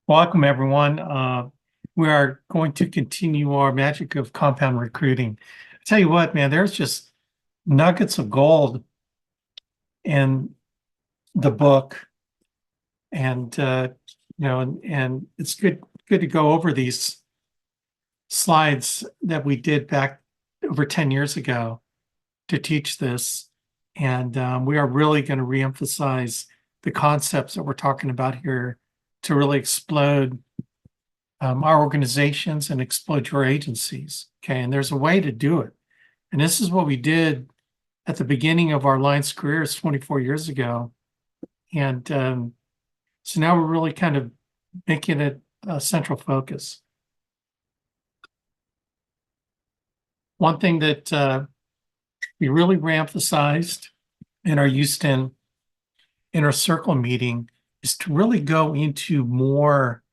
Welcome, everyone. We are going to continue our magic of compound recruiting. I tell you what, man, there's just nuggets of gold in the book, and and it's good to go over these slides that we did back over 10 years ago to teach this. And we are really going to reemphasize the concepts that we're talking about here to really explode our organizations and explode your agencies. Okay, and there's a way to do it. And this is what we did at the beginning of our Alliance careers 24 years ago. And so now we're really kind of making it a central focus. One thing that we really reemphasized in our Houston Inner Circle meeting is to really go into more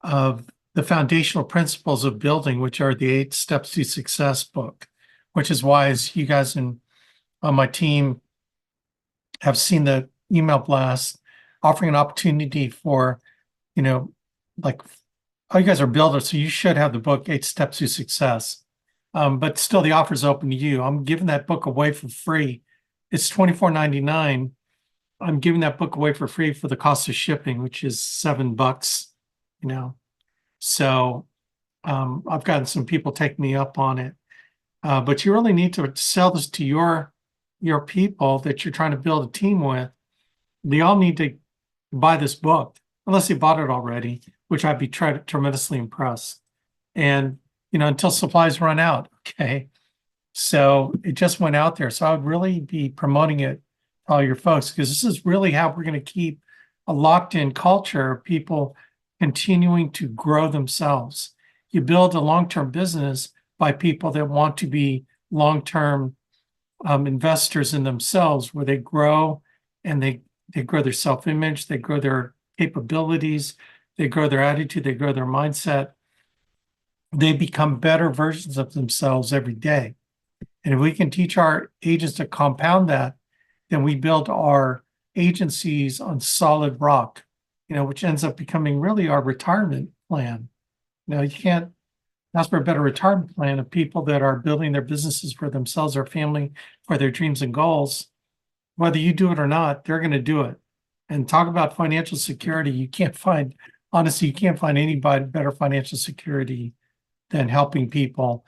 of the foundational principles of building, which are the 8 Steps to Success book, which is why, as you guys on my team have seen the email blast, offering an opportunity for, like, oh, you guys are builders, so you should have the book 8 Steps to Success. But still, the offer is open to you. I'm giving that book away for free. It's $24.99. I'm giving that book away for free for the cost of shipping, which is $7. So I've gotten some people take me up on it. But you really need to sell this to your people that you're trying to build a team with. They all need to buy this book, unless they bought it already, which I'd be tremendously impressed. And, until supplies run out, okay? So it just went out there. So I would really be promoting it to all your folks, because this is really how we're going to keep a locked-in culture of people continuing to grow themselves. You build a long-term business by people that want to be long-term investors in themselves, where they grow and they grow their self-image, they grow their capabilities, they grow their attitude, they grow their mindset. They become better versions of themselves every day. And if we can teach our agents to compound that, then we build our agencies on solid rock, which ends up becoming really our retirement plan. You can't ask for a better retirement plan of people that are building their businesses for themselves, their family, for their dreams and goals. Whether you do it or not, they're going to do it. And talk about financial security. Honestly, you can't find anybody better financial security than helping people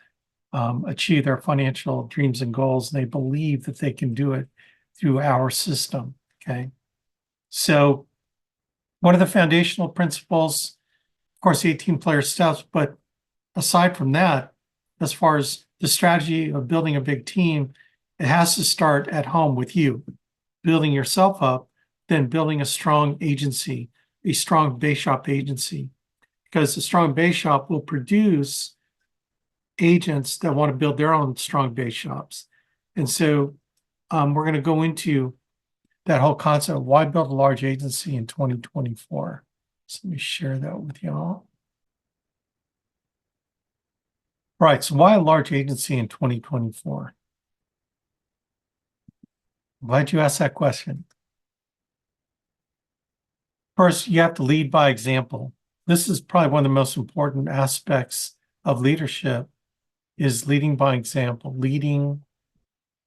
achieve their financial dreams and goals. And they believe that they can do it through our system. Okay. So one of the foundational principles, of course, the 18-player steps, but aside from that, as far as the strategy of building a big team, it has to start at home with you, building yourself up, then building a strong agency, a strong base shop agency, because the strong base shop will produce agents that want to build their own strong base shops. And so we're going to go into that whole concept of why build a large agency in 2024. So let me share that with y'all. All right, so why a large agency in 2024? Glad you asked that question. First, you have to lead by example. This is probably one of the most important aspects of leadership, is leading by example, leading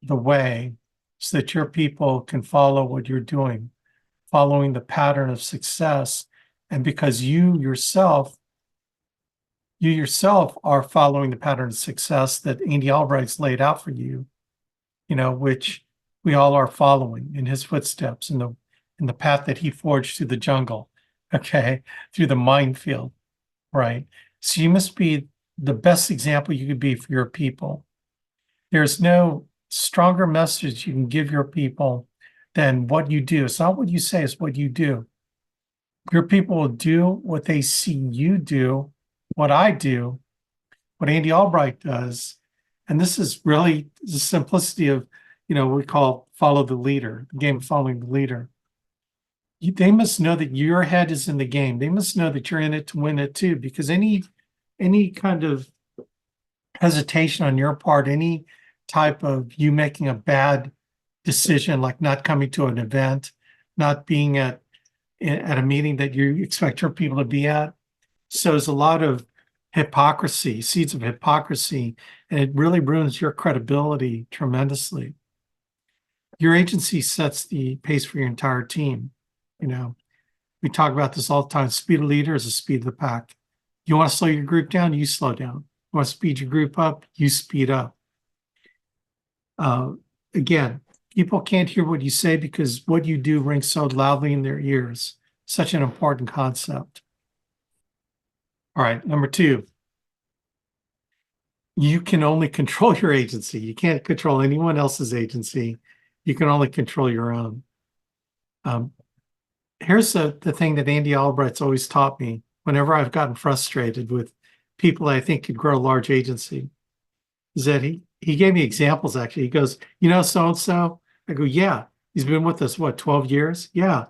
the way so that your people can follow what you're doing, following the pattern of success. And because you yourself are following the pattern of success that Andy Albright's laid out for you, which we all are following in his footsteps, in the path that he forged through the jungle, okay, through the minefield, right? So you must be the best example you could be for your people. There's no stronger message you can give your people than what you do. It's not what you say, it's what you do. Your people will do what they see you do, what I do, what Andy Albright does. And this is really the simplicity of, what we call follow the leader, the game of following the leader. They must know that your head is in the game. They must know that you're in it to win it too, because any kind of hesitation on your part, any type of you making a bad decision, like not coming to an event, not being at at a meeting that you expect your people to be at. So there's a lot of hypocrisy, seeds of hypocrisy, and it really ruins your credibility tremendously. Your agency sets the pace for your entire team. You know, we talk about this all the time. Speed of leader is the speed of the pack. You want to slow your group down, you slow down. You want to speed your group up, you speed up. Again, people can't hear what you say because what you do rings so loudly in their ears. Such an important concept. All right, number 2, you can only control your agency. You can't control anyone else's agency. You can only control your own. Here's the thing that Andy Albright's always taught me whenever I've gotten frustrated with people I think could grow a large agency, is that he gave me examples, actually. He goes, you know, so-and-so? I go, yeah. He's been with us, what, 12 years? Yeah.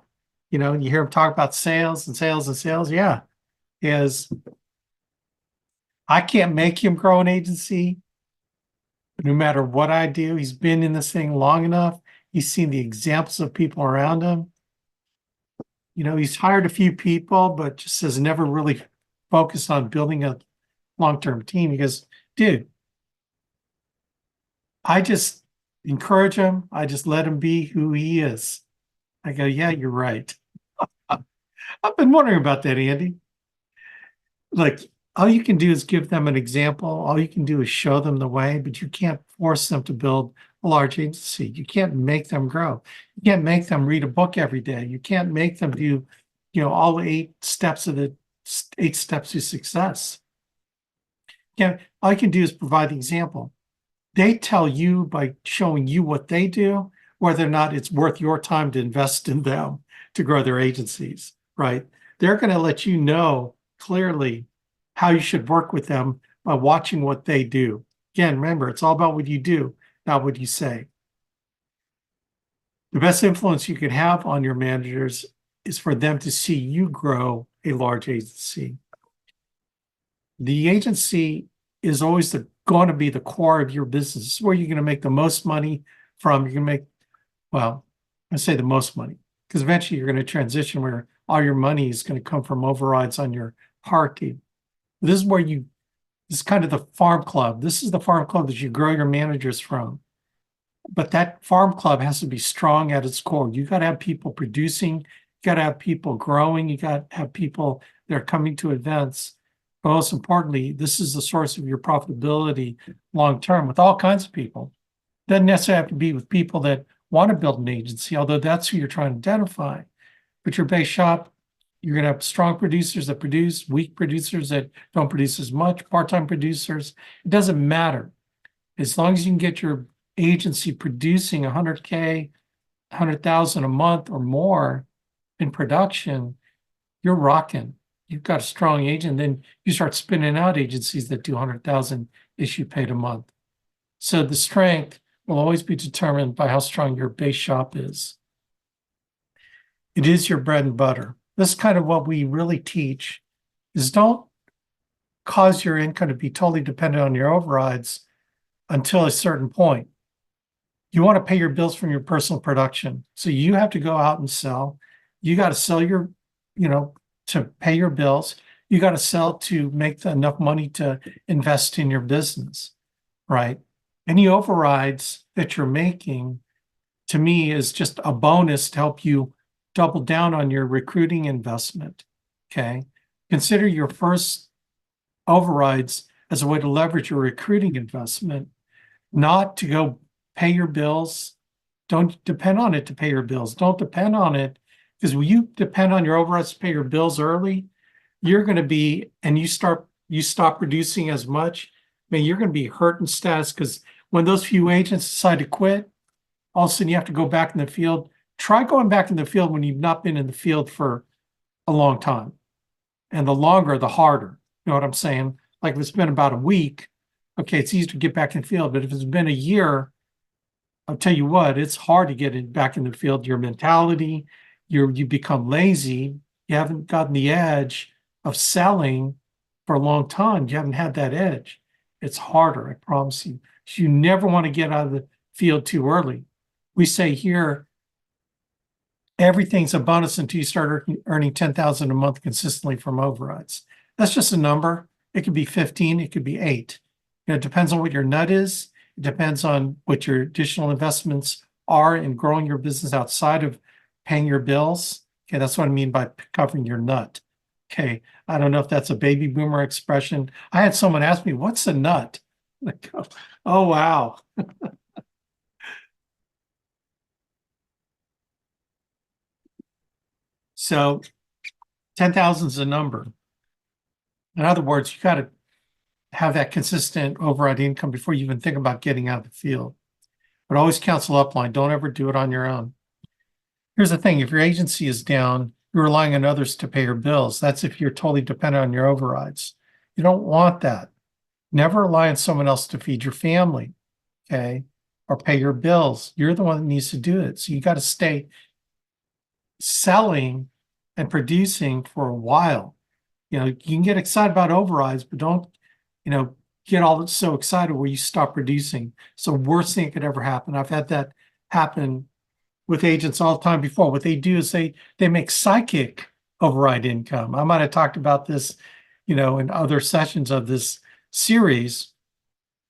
You know, and you hear him talk about sales and sales and sales. Yeah. I can't make him grow an agency no matter what I do. He's been in this thing long enough. He's seen the examples of people around him. You know, he's hired a few people, but just has never really focused on building a long-term team. He goes, dude, I just encourage him. I just let him be who he is. I go, yeah, you're right. I've been wondering about that, Andy. Like, all you can do is give them an example. All you can do is show them the way, but you can't force them to build a large agency. You can't make them grow. You can't make them read a book every day. You can't make them do, you know, all 8 steps to success. Yeah, all you can do is provide the example. They tell you by showing you what they do, whether or not it's worth your time to invest in them to grow their agencies, right? They're going to let you know clearly how you should work with them by watching what they do. Again, remember, it's all about what you do, not what you say. The best influence you can have on your managers is for them to see you grow a large agency. The agency is always going to be the core of your business. This is where you're going to make the most money from. You're going to make, well, I say the most money, because eventually you're going to transition where all your money is going to come from overrides on your hierarchy. This is where this is kind of the farm club. This is the farm club that you grow your managers from. But that farm club has to be strong at its core. You got to have people producing, you got to have people growing, you got to have people that are coming to events. But most importantly, this is the source of your profitability long term with all kinds of people. Doesn't necessarily have to be with people that want to build an agency, although that's who you're trying to identify. But your base shop, you're going to have strong producers that produce, weak producers that don't produce as much, part-time producers. It doesn't matter. As long as you can get your agency producing 100K, 100,000 a month or more in production, you're rocking. You've got a strong agent. Then you start spinning out agencies that do 100,000 issue paid a month. So the strength will always be determined by how strong your base shop is. It is your bread and butter. This is kind of what we really teach, is don't cause your income to be totally dependent on your overrides until a certain point. You want to pay your bills from your personal production. So you have to go out and sell. You got to sell your, to pay your bills. You got to sell to make enough money to invest in your business, right? Any overrides that you're making, to me, is just a bonus to help you double down on your recruiting investment, okay? Consider your first overrides as a way to leverage your recruiting investment, not to go pay your bills. Don't depend on it to pay your bills. Don't depend on it, because when you depend on your overrides to pay your bills early, you're going to be, and you stop producing as much, you're going to be hurt in status, because when those few agents decide to quit, all of a sudden you have to go back in the field. Try going back in the field when you've not been in the field for a long time. And the longer, the harder. You know what I'm saying? Like if it's been about a week, okay, it's easy to get back in the field. But if it's been a year, I'll tell you what, it's hard to get back in the field. Your mentality, you become lazy. You haven't gotten the edge of selling for a long time. You haven't had that edge. It's harder, I promise you. So you never want to get out of the field too early. We say here, Everything's a bonus until you start earning 10,000 a month consistently from overrides. That's just a number. It could be 15, it could be 8. It depends on what your nut is. It depends on what your additional investments are in growing your business outside of paying your bills. Okay, that's what I mean by covering your nut. Okay, I don't know if that's a baby boomer expression. I had someone ask me, "What's a nut?" Like, oh wow. So 10,000 is a number. In other words, you got to have that consistent override income before you even think about getting out of the field. But always counsel upline. Don't ever do it on your own. Here's the thing, if your agency is down, you're relying on others to pay your bills. That's if you're totally dependent on your overrides. You don't want that. Never rely on someone else to feed your family, okay? Or pay your bills. You're the one that needs to do it. So you got to stay selling and producing for a while. You can get excited about overrides, but don't, get all so excited where you stop producing. So worst thing that could ever happen. I've had that happen with agents all the time before. What they do is they make psychic override income. I might have talked about this, in other sessions of this series,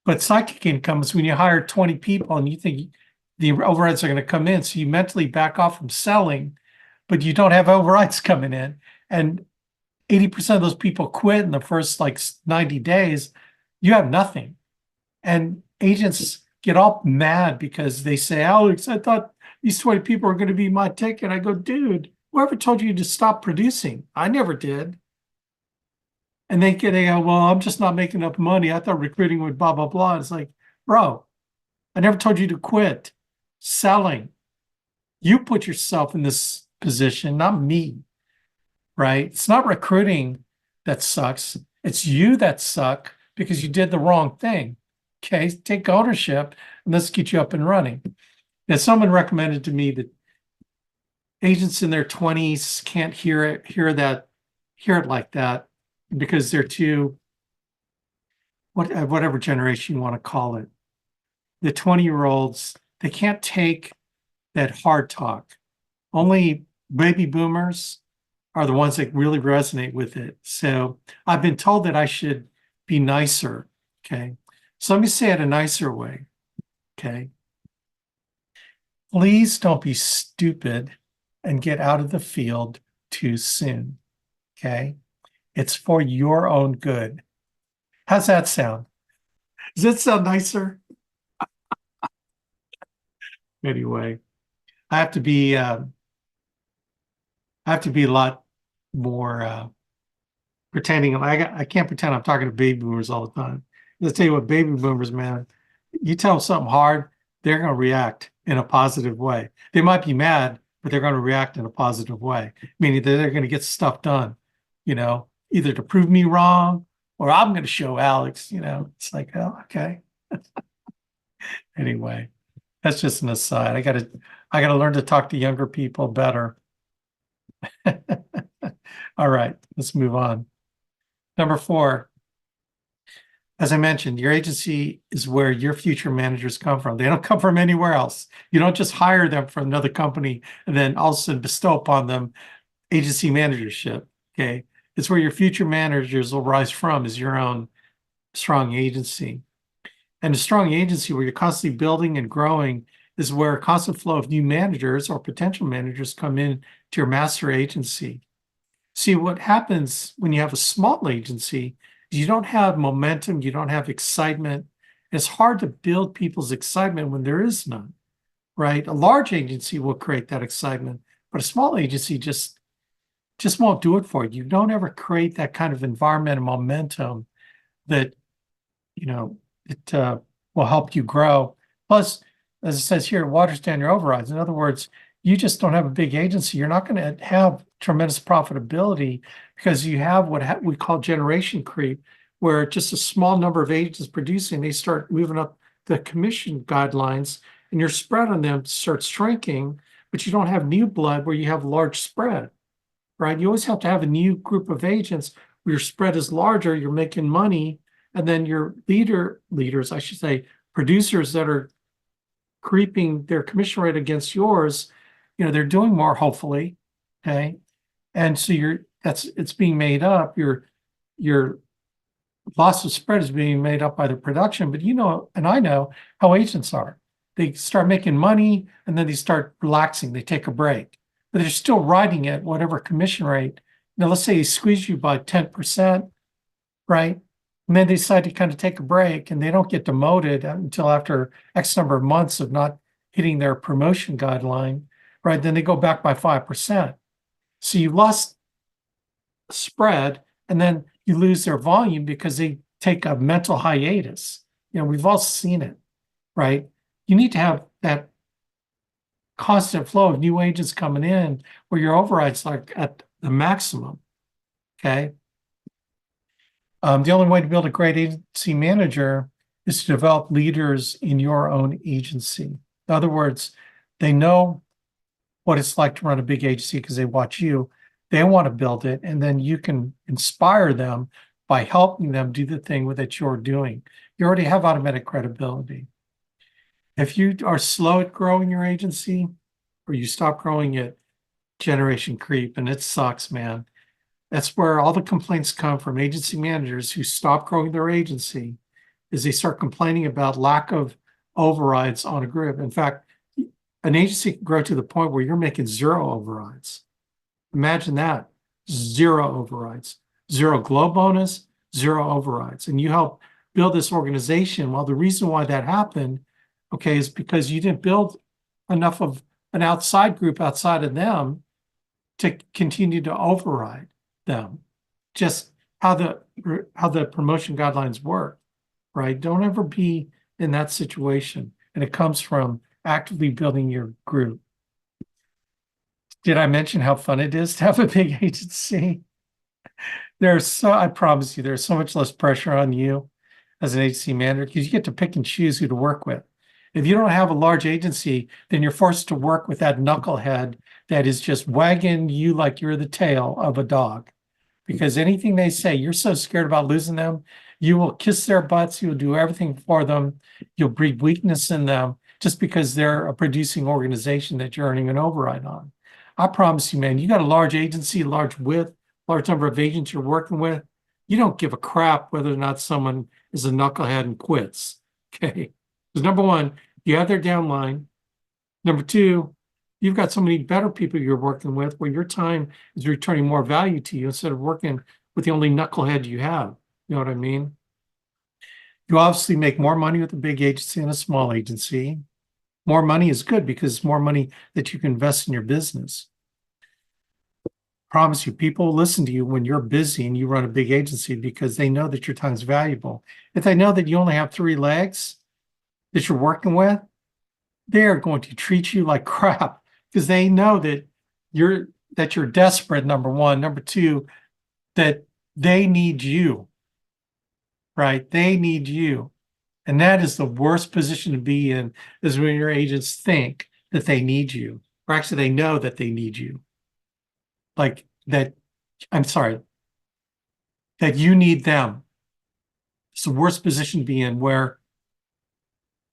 but psychic income is when you hire 20 people and you think the overrides are going to come in. So you mentally back off from selling, but you don't have overrides coming in. And 80% of those people quit in the first like 90 days. You have nothing. And agents get all mad because they say, "Alex, I thought these 20 people are going to be my ticket." I go, "Dude, whoever told you to stop producing? I never did." And they go, "Well, I'm just not making enough money. I thought recruiting would blah, blah, blah." It's like, bro, I never told you to quit selling. You put yourself in this position, not me, right? It's not recruiting that sucks. It's you that suck because you did the wrong thing. Okay, take ownership and let's get you up and running. Now, someone recommended to me that agents in their 20s can't hear it like that because they're too, whatever generation you want to call it. The 20-year-olds, they can't take that hard talk. Only baby boomers are the ones that really resonate with it. So I've been told that I should be nicer. Okay. So let me say it a nicer way. Okay. Please don't be stupid and get out of the field too soon. Okay. It's for your own good. How's that sound? Does that sound nicer? Anyway, I have to be a lot more pretending. I can't pretend I'm talking to baby boomers all the time. Let's tell you what, baby boomers, man, you tell them something hard, they're going to react in a positive way. They might be mad, but they're going to react in a positive way, meaning that they're going to get stuff done, either to prove me wrong or I'm going to show Alex, it's like, oh, okay. Anyway, that's just an aside. I gotta learn to talk to younger people better. All right, let's move on. Number 4, as I mentioned, your agency is where your future managers come from. They don't come from anywhere else. You don't just hire them from another company and then all of a sudden bestow upon them agency managership. Okay. It's where your future managers will rise from, is your own strong agency. And a strong agency where you're constantly building and growing is where a constant flow of new managers or potential managers come in to your master agency. See, what happens when you have a small agency is you don't have momentum, you don't have excitement. It's hard to build people's excitement when there is none, right? A large agency will create that excitement, but a small agency just won't do it for you. You don't ever create that kind of environment and momentum that, it will help you grow. Plus, as it says here, it waters down your overrides. In other words, you just don't have a big agency. You're not going to have tremendous profitability because you have what we call generation creep, where just a small number of agents producing, they start moving up the commission guidelines and your spread on them starts shrinking, but you don't have new blood where you have large spread, right? You always have to have a new group of agents where your spread is larger, you're making money, and then your leaders, I should say, producers that are creeping their commission rate against yours, they're doing more, hopefully. Okay. And so it's being made up. Your loss of spread is being made up by the production, but and I know how agents are. They start making money and then they start relaxing. They take a break, but they're still riding at whatever commission rate. Now, let's say they squeeze you by 10%, right? And then they decide to kind of take a break and they don't get demoted until after X number of months of not hitting their promotion guideline, right? Then they go back by 5%. So you lost spread and then you lose their volume because they take a mental hiatus. We've all seen it, right? You need to have that constant flow of new agents coming in where your override's like at the maximum. Okay. The only way to build a great agency manager is to develop leaders in your own agency. In other words, they know what it's like to run a big agency because they watch you. They want to build it, and then you can inspire them by helping them do the thing that you're doing. You already have automatic credibility. If you are slow at growing your agency, or you stop growing it, generation creep, and it sucks, man. That's where all the complaints come from agency managers who stop growing their agency, is they start complaining about lack of overrides on a group. In fact, an agency can grow to the point where you're making zero overrides. Imagine that. Zero overrides, zero glow bonus, zero overrides. And you help build this organization. Well, the reason why that happened, okay, is because you didn't build enough of an outside group outside of them to continue to override them. Just how the promotion guidelines work, right? Don't ever be in that situation. And it comes from actively building your group. Did I mention how fun it is to have a big agency? I promise you, there's so much less pressure on you as an agency manager because you get to pick and choose who to work with. If you don't have a large agency, then you're forced to work with that knucklehead that is just wagging you like you're the tail of a dog. Because anything they say, you're so scared about losing them, you will kiss their butts, you'll do everything for them, you'll breed weakness in them just because they're a producing organization that you're earning an override on. I promise you, man, you got a large agency, large number of agents you're working with. You don't give a crap whether or not someone is a knucklehead and quits. Okay. Because number one, you have their downline. Number two, you've got so many better people you're working with where your time is returning more value to you instead of working with the only knucklehead you have. You know what I mean? You obviously make more money with a big agency than a small agency. More money is good because it's more money that you can invest in your business. Promise you, people listen to you when you're busy and you run a big agency because they know that your time is valuable. If they know that you only have 3 legs that you're working with, they're going to treat you like crap because they know that you're desperate, number one. Number two, that they need you, right? They need you. And that is the worst position to be in, is when your agents think that they need you, or actually they know that they need you. Like that, I'm sorry, that you need them. It's the worst position to be in where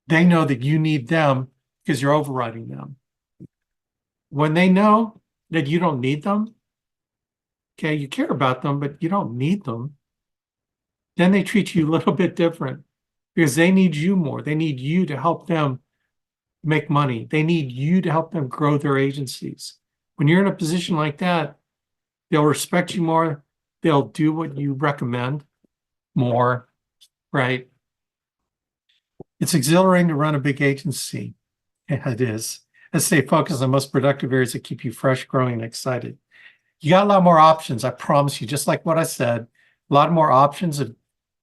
they know that you need them because you're overriding them. When they know that you don't need them, okay, you care about them, but you don't need them, then they treat you a little bit different because they need you more. They need you to help them make money. They need you to help them grow their agencies. When you're in a position like that, they'll respect you more. They'll do what you recommend more, right? It's exhilarating to run a big agency. Yeah, it is. And stay focused on most productive areas that keep you fresh, growing, and excited. You got a lot more options, I promise you, just like what I said, a lot more options of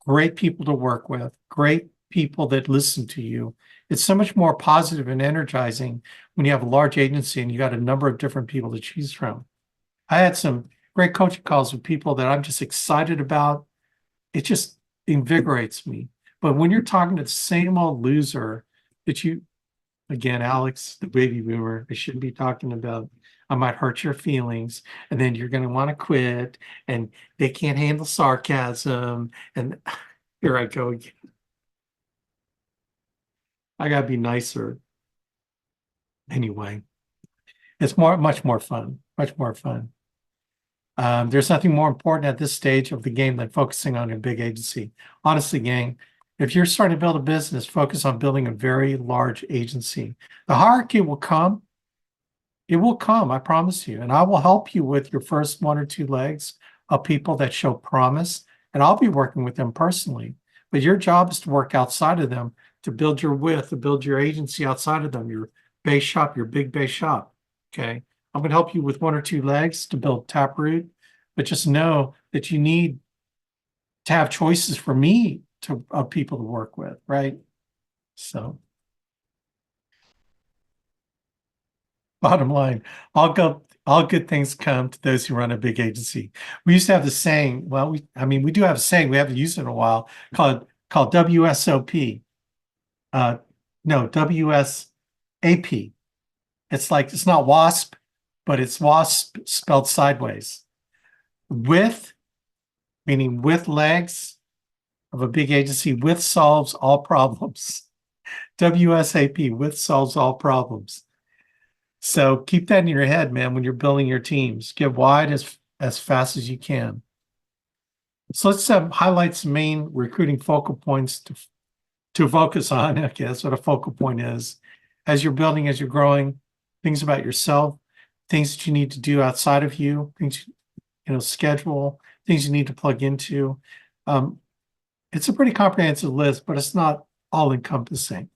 great people to work with, great people that listen to you. It's so much more positive and energizing when you have a large agency and you got a number of different people to choose from. I had some great coaching calls with people that I'm just excited about. It just invigorates me. But when you're talking to the same old loser that again, Alex, the baby boomer, I shouldn't be talking about, I might hurt your feelings, and then you're going to want to quit, and they can't handle sarcasm. And here I go again. I got to be nicer. Anyway, It's much more fun, much more fun. There's nothing more important at this stage of the game than focusing on a big agency. Honestly, gang, if you're starting to build a business, focus on building a very large agency. The hierarchy will come. It will come, I promise you. And I will help you with your first one or two legs of people that show promise. And I'll be working with them personally. But your job is to work outside of them, to build your width, to build your agency outside of them, your base shop, your big base shop. Okay. I'm going to help you with one or two legs to build Taproot. But just know that you need to have choices for me to of people to work with, right? So bottom line, all good things come to those who run a big agency. We used to have the saying, well, we do have a saying, we haven't used it in a while, called WSOP. Uh, no, WSAP. It's like it's not WASP, but it's WASP spelled sideways. With, meaning with legs of a big agency, with solves all problems. WSAP, with solves all problems. So keep that in your head, man, when you're building your teams. Get wide as fast as you can. So let's highlight some main recruiting focal points to focus on. Okay, that's what a focal point is. As you're building, as you're growing, things about yourself, things that you need to do outside of you, things, schedule, things you need to plug into. It's a pretty comprehensive list, but it's not all encompassing.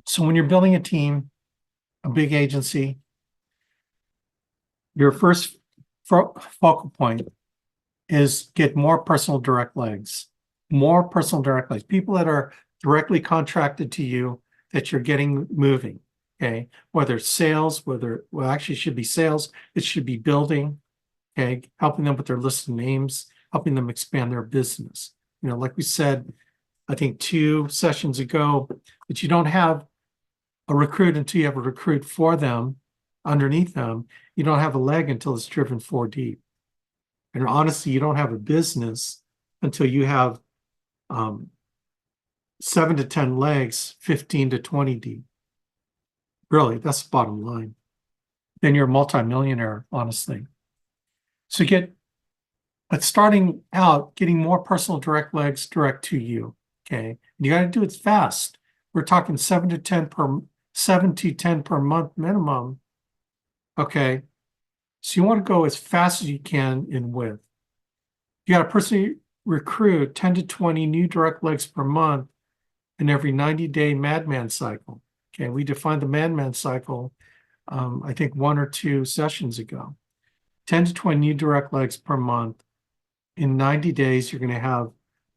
So when you're building a team, a big agency, your first focal point is get more personal direct legs, more personal direct legs, people that are directly contracted to you that you're getting moving. Okay. Whether it's sales, actually it should be sales, it should be building, okay, helping them with their list of names, helping them expand their business. Like we said, I think 2 sessions ago, that you don't have a recruit until you have a recruit for them underneath them. You don't have a leg until it's driven 4 deep. And honestly, you don't have a business until you have 7 to 10 legs, 15 to 20 deep. Really, that's the bottom line. Then you're a multimillionaire, honestly. So but starting out, getting more personal direct legs direct to you. Okay. And you got to do it fast. We're talking 7 to 10 per month minimum. Okay. So you want to go as fast as you can in width. You got to personally recruit 10 to 20 new direct legs per month in every 90-day madman cycle. Okay. We defined the madman cycle, I think 1 or 2 sessions ago. 10 to 20 new direct legs per month. In 90 days, you're going to have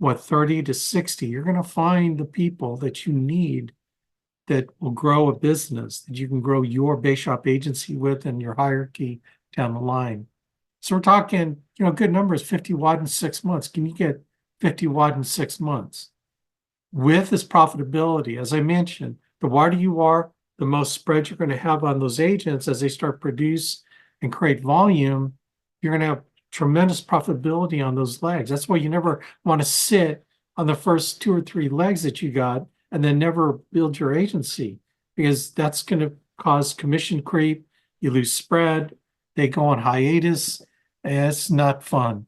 30 to 60. You're going to find the people that you need that will grow a business, that you can grow your base shop agency with and your hierarchy down the line. So we're talking, good numbers, 50 wide in 6 months. Can you get 50 wide in 6 months? With this profitability, as I mentioned, the wider you are, the most spread you're going to have on those agents as they start produce and create volume. You're going to have tremendous profitability on those legs. That's why you never want to sit on the first 2 or 3 legs that you got and then never build your agency, because that's going to cause commission creep. You lose spread. They go on hiatus. And it's not fun.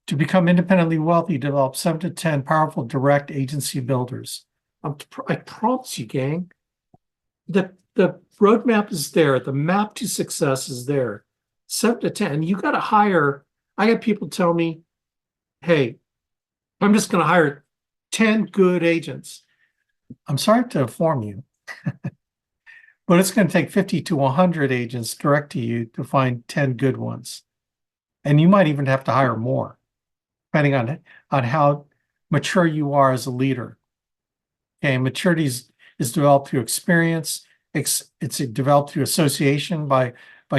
To become independently wealthy, develop 7 to 10 powerful direct agency builders. I promise you, gang, the roadmap is there. The map to success is there. 7 to 10. You got to hire. I got people tell me, hey, I'm just going to hire 10 good agents. I'm sorry to inform you, but it's going to take 50 to 100 agents direct to you to find 10 good ones. And you might even have to hire more, depending on how mature you are as a leader. Okay, maturity is developed through experience. It's developed through association by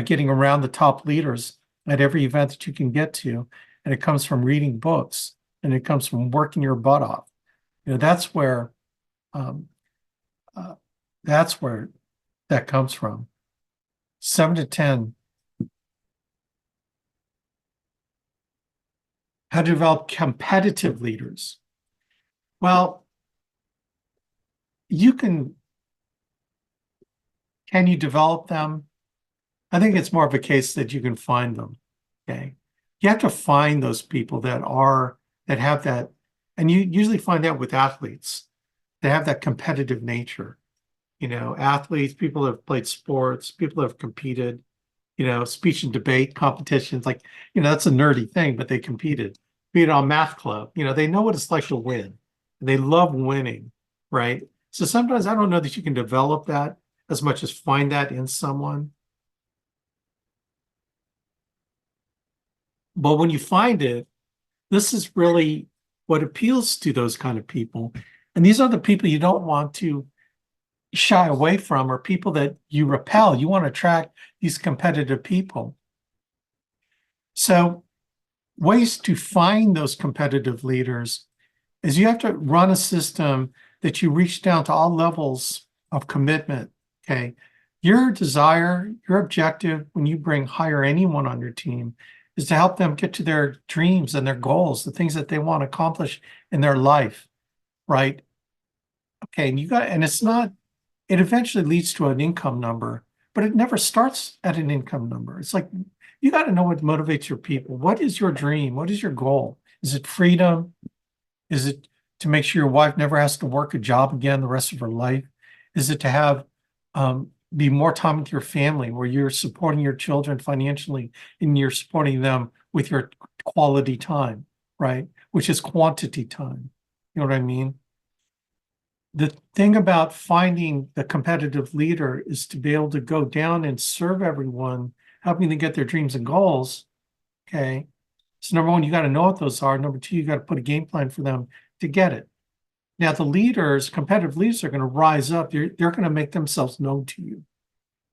getting around the top leaders at every event that you can get to. And it comes from reading books, and it comes from working your butt off. That's where that comes from. 7 to 10. How to develop competitive leaders. Well, you can you develop them? I think it's more of a case that you can find them. Okay. You have to find those people that have that, and you usually find that with athletes. They have that competitive nature. Athletes, people that have played sports, people that have competed, speech and debate competitions, like, that's a nerdy thing, but they competed. Be it on math club, they know what it's like to win. They love winning, right? So sometimes I don't know that you can develop that as much as find that in someone. But when you find it, this is really what appeals to those kind of people. And these are the people you don't want to shy away from, or people that you repel. You want to attract these competitive people. So ways to find those competitive leaders is you have to run a system that you reach down to all levels of commitment. Okay. Your desire, your objective when you hire anyone on your team is to help them get to their dreams and their goals, the things that they want to accomplish in their life, right? Okay. And it's not, it eventually leads to an income number, but it never starts at an income number. It's like, you got to know what motivates your people. What is your dream? What is your goal? Is it freedom? Is it to make sure your wife never has to work a job again the rest of her life? Is it to have be more time with your family, where you're supporting your children financially and you're supporting them with your quality time, right? Which is quantity time. You know what I mean? The thing about finding the competitive leader is to be able to go down and serve everyone, helping them get their dreams and goals. Okay. So number one, you got to know what those are. Number two, you got to put a game plan for them to get it. Now, the leaders, competitive leaders, are going to rise up. They're going to make themselves known to you,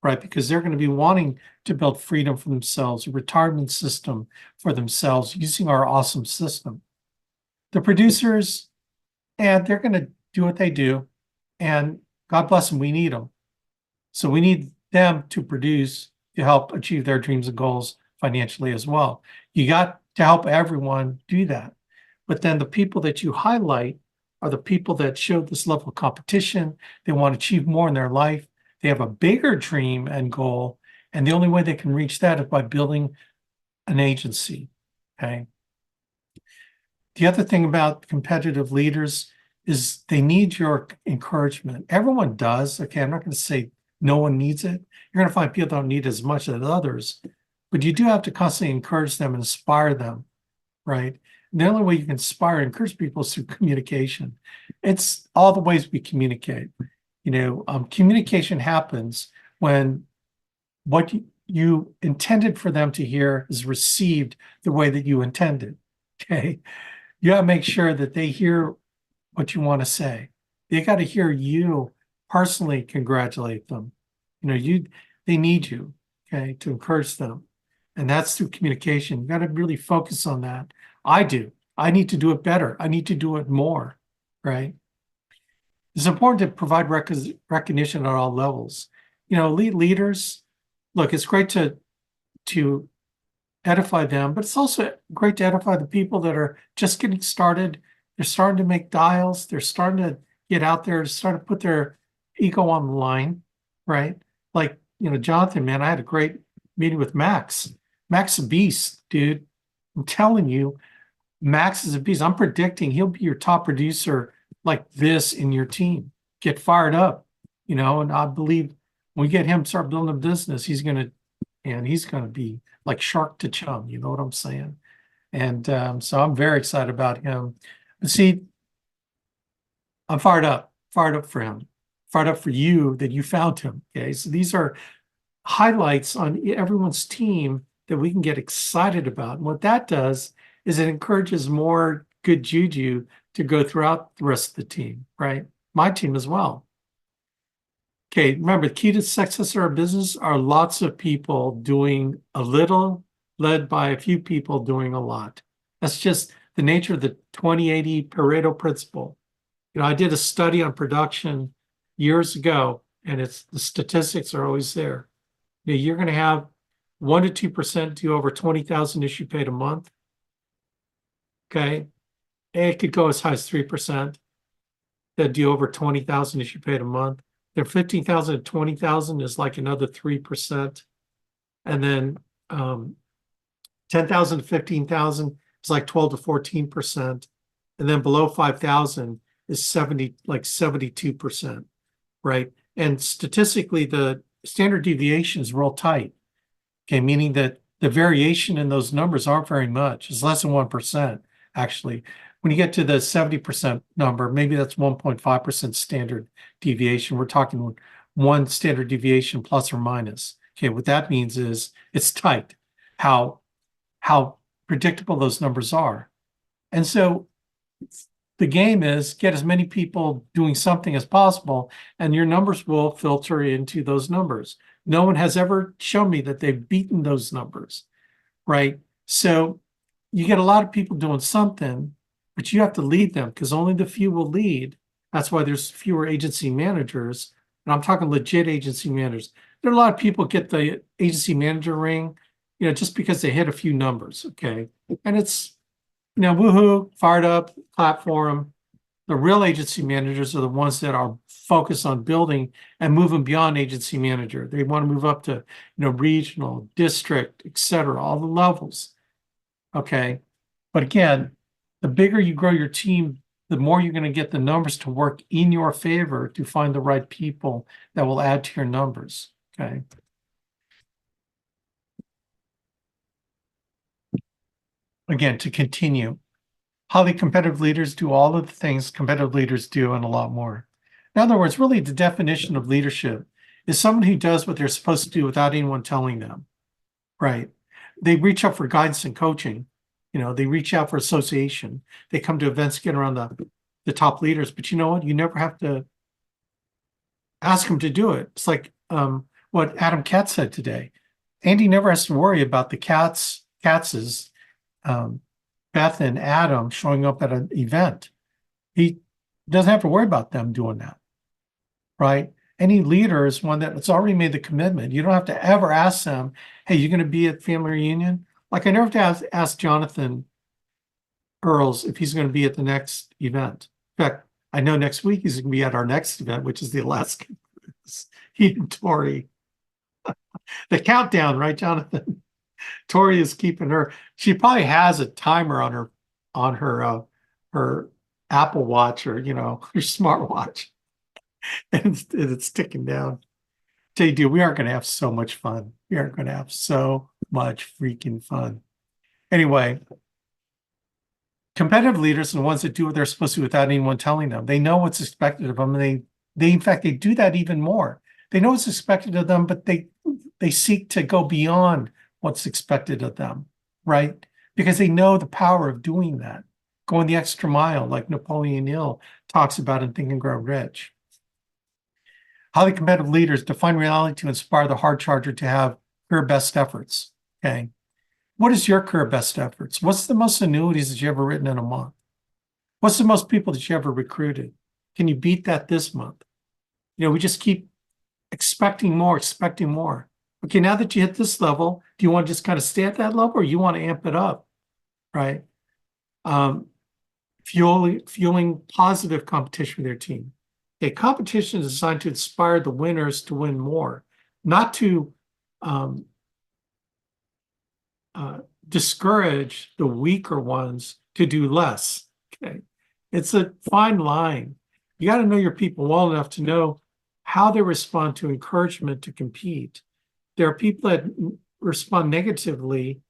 right? Because they're going to be wanting to build freedom for themselves, a retirement system for themselves using our awesome system. The producers, and they're going to do what they do. And God bless them, we need them. So we need them to produce to help achieve their dreams and goals financially as well. You got to help everyone do that. But then the people that you highlight are the people that show this level of competition. They want to achieve more in their life. They have a bigger dream and goal. And the only way they can reach that is by building an agency. Okay. The other thing about competitive leaders is they need your encouragement. Everyone does. Okay. I'm not going to say no one needs it. You're going to find people don't need it as much as others, but you do have to constantly encourage them and inspire them, right? And the only way you can inspire and encourage people is through communication. It's all the ways we communicate. Communication happens when what you intended for them to hear is received the way that you intended. Okay. You got to make sure that they hear what you want to say. They got to hear you personally congratulate them. They need you, okay, to encourage them. And that's through communication. You got to really focus on that. I do. I need to do it better. I need to do it more, right? It's important to provide recognition at all levels. Elite leaders, look, it's great to edify them, but it's also great to edify the people that are just getting started. They're starting to make dials. They're starting to get out there, start to put their ego on the line, right? Like, Jonathan, man, I had a great meeting with Max. Max is a beast, dude. I'm telling you, Max is a beast. I'm predicting he'll be your top producer like this in your team. Get fired up, and I believe when we get him to start building a business, he's going to be like shark to chum. You know what I'm saying? And so I'm very excited about him. But see, I'm fired up for him, fired up for you that you found him. Okay. So these are highlights on everyone's team that we can get excited about. And what that does is it encourages more good juju to go throughout the rest of the team, right? My team as well. Okay, remember, the key to success in our business are lots of people doing a little, led by a few people doing a lot. That's just the nature of the 20-80 Pareto principle. I did a study on production years ago, and the statistics are always there. You're going to have 1% to 2% do over 20,000 issue paid a month. Okay. And it could go as high as 3%. that do over 20,000 if you paid a month. Then 15,000 to 20,000 is like another 3%. And then 10,000 to 15,000 is like 12 to 14%. And then below 5,000 is 72%, right? And statistically, the standard deviation is real tight. Okay, meaning that the variation in those numbers aren't very much. It's less than 1%, actually. When you get to the 70% number, maybe that's 1.5% standard deviation. We're talking one standard deviation plus or minus. Okay, what that means is it's tight, how predictable those numbers are. And so the game is get as many people doing something as possible, and your numbers will filter into those numbers. No one has ever shown me that they've beaten those numbers, right? So you get a lot of people doing something, but you have to lead them because only the few will lead. That's why there's fewer agency managers. And I'm talking legit agency managers. There are a lot of people get the agency manager ring, just because they hit a few numbers, okay? And it's, woohoo, fired up, clap for them. The real agency managers are the ones that are focused on building and moving beyond agency manager. They want to move up to, regional, district, et cetera, all the levels. Okay. But again, the bigger you grow your team, the more you're going to get the numbers to work in your favor to find the right people that will add to your numbers. Okay. Again, to continue, highly competitive leaders do all of the things competitive leaders do and a lot more. In other words, really the definition of leadership is someone who does what they're supposed to do without anyone telling them, right? They reach out for guidance and coaching. They reach out for association. They come to events, get around the top leaders, but you know what? You never have to ask them to do it. It's like what Adam Katz said today. Andy never has to worry about the Katz's Beth and Adam showing up at an event. He doesn't have to worry about them doing that, right? Any leader is one that's already made the commitment. You don't have to ever ask them, hey, you're going to be at family reunion? Like I never have to ask Jonathan Earls if he's going to be at the next event. In fact, I know next week he's going to be at our next event, which is the Alaska. He and Tori. The countdown, right, Jonathan? Tori is keeping her. She probably has a timer on her Apple Watch or her smartwatch, and it's ticking down. Tell you, dude, we aren't going to have so much fun. We aren't going to have so much freaking fun. Anyway, competitive leaders are the ones that do what they're supposed to without anyone telling them. They know what's expected of them, and they in fact they do that even more. They know what's expected of them, but they seek to go beyond what's expected of them, right? Because they know the power of doing that, going the extra mile, like Napoleon Hill talks about in Think and Grow Rich. Highly competitive leaders define reality to inspire the hard charger to have career best efforts, okay? What is your career best efforts? What's the most annuities that you ever written in a month? What's the most people that you ever recruited? Can you beat that this month? We just keep expecting more, expecting more. Okay, now that you hit this level, do you want to just kind of stay at that level or you want to amp it up, right? Fueling positive competition with your team. Okay, competition is designed to inspire the winners to win more, not to discourage the weaker ones to do less. Okay, it's a fine line. You got to know your people well enough to know how they respond to encouragement to compete. There are people that respond negatively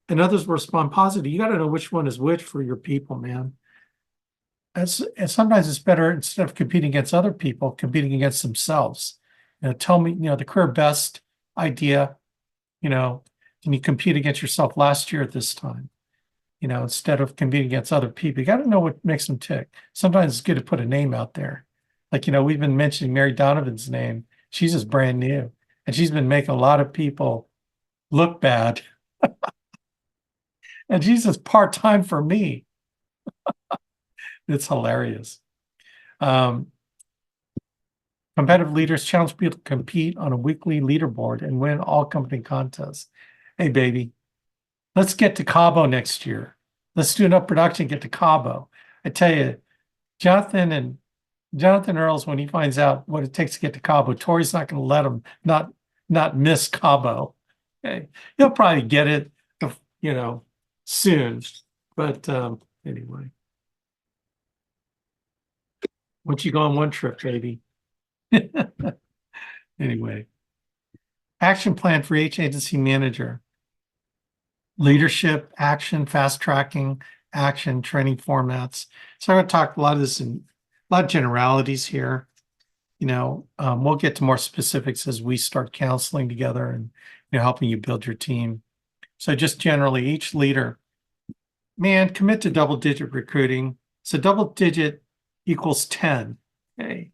and others will respond positively. You got to know which one is which for your people, man. And sometimes it's better, instead of competing against other people, competing against themselves. Tell me, the career best idea, can you compete against yourself last year at this time? Instead of competing against other people, you got to know what makes them tick. Sometimes it's good to put a name out there. Like, we've been mentioning Mary Donovan's name. She's just brand new. And she's been making a lot of people look bad. And she's just part-time for me. It's hilarious. Competitive leaders challenge people to compete on a weekly leaderboard and win all company contests. Hey, baby, let's get to Cabo next year. Let's do enough production and get to Cabo. I tell you, Jonathan and Jonathan Earls, when he finds out what it takes to get to Cabo, Tori's not going to let him not miss Cabo. Okay, he'll probably get it, you know, soon. But anyway, once you go on one trip, baby. Anyway, action plan for each agency manager: leadership, action, fast tracking, action, training formats. So I'm going to talk a lot of this in a lot of generalities here. We'll get to more specifics as we start counseling together and helping you build your team. So just generally, each leader, man, commit to double-digit recruiting. So double-digit equals 10. Okay,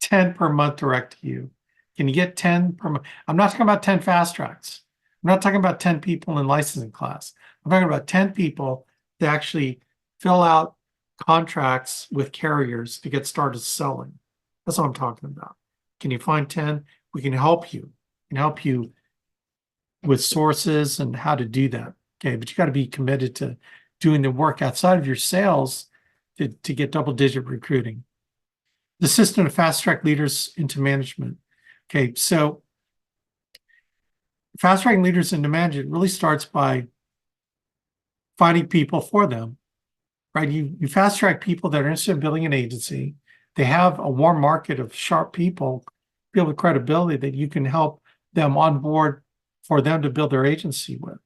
10 per month direct to you. Can you get 10 per month? I'm not talking about 10 fast tracks. I'm not talking about 10 people in licensing class. I'm talking about 10 people to actually fill out contracts with carriers to get started selling. That's what I'm talking about. Can you find 10? We can help you. We can help you with sources and how to do that. Okay, but you got to be committed to doing the work outside of your sales to get double-digit recruiting. The system to fast-track leaders into management. Okay, so fast-tracking leaders into management really starts by finding people for them, right? You fast-track people that are interested in building an agency. They have a warm market of sharp people with credibility that you can help them on board for them to build their agency with,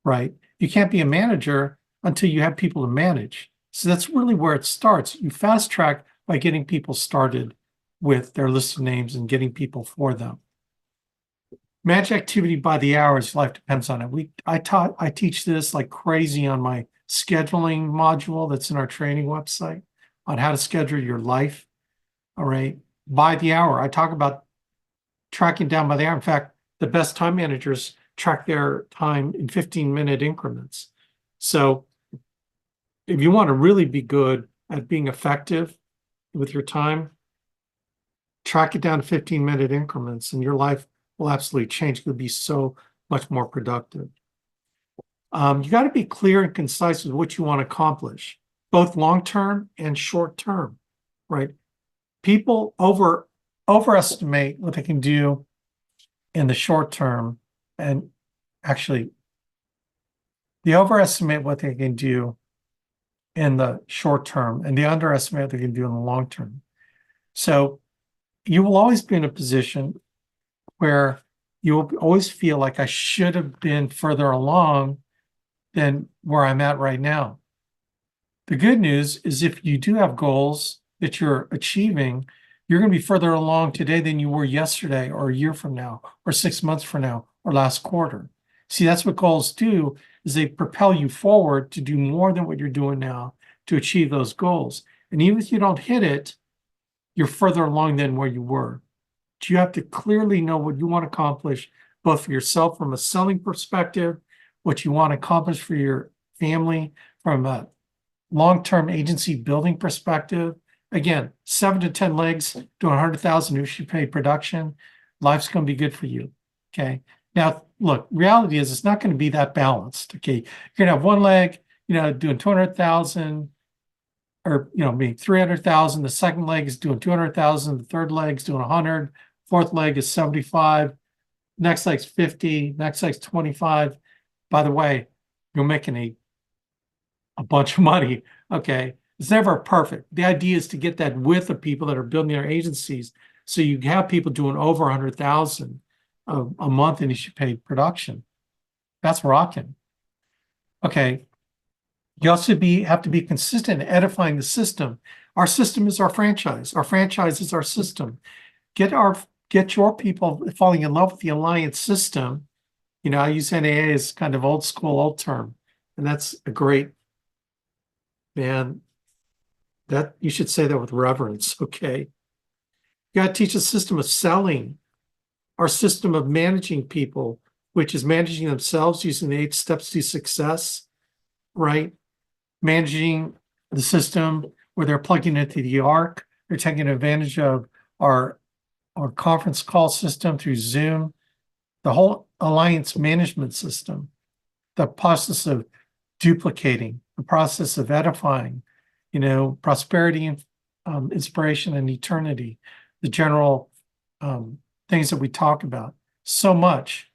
right? You can't be a manager until you have people to manage. So that's really where it starts. You fast track by getting people started with their list of names and getting people for them. Manage activity by the hours. Life depends on it. I teach this like crazy on my scheduling module that's in our training website on how to schedule your life. All right, by the hour. I talk about tracking down by the hour. In fact, the best time managers track their time in 15-minute increments. So if you want to really be good at being effective with your time, track it down to 15-minute increments and your life will absolutely change. You'll be so much more productive. You got to be clear and concise with what you want to accomplish, both long-term and short-term, right? People overestimate what they can do in the short term, and actually, they overestimate what they can do in the short term, and they underestimate what they can do in the long term. So you will always be in a position where you will always feel like I should have been further along than where I'm at right now. The good news is if you do have goals that you're achieving, you're going to be further along today than you were yesterday or a year from now or 6 months from now or last quarter. See, that's what goals do, is they propel you forward to do more than what you're doing now to achieve those goals. And even if you don't hit it, you're further along than where you were. But you have to clearly know what you want to accomplish, both for yourself from a selling perspective, what you want to accomplish for your family from a long-term agency building perspective. Again, 7 to 10 legs to 100,000 if you pay production. Life's going to be good for you. Okay. Now, look, reality is it's not going to be that balanced. Okay. You're going to have one leg, doing 200,000 or, maybe 300,000. The second leg is doing 200,000. The third leg is doing 100. Fourth leg is 75. Next leg's 50. Next leg's 25. By the way, you're making a bunch of money. Okay. It's never perfect. The idea is to get that width of people that are building their agencies. So you have people doing over 100,000 a month and you should pay production. That's rocking. Okay. You also have to be consistent in edifying the system. Our system is our franchise. Our franchise is our system. Get your people falling in love with the alliance system. I use NAA as kind of old school, old term. And that's a great, man, that you should say that with reverence, okay? You got to teach a system of selling, our system of managing people, which is managing themselves using the 8 steps to success, right? Managing the system where they're plugging into the ARC, they're taking advantage of our conference call system through Zoom, the whole alliance management system, the process of duplicating, the process of edifying, prosperity inspiration and eternity, the general things that we talk about so much,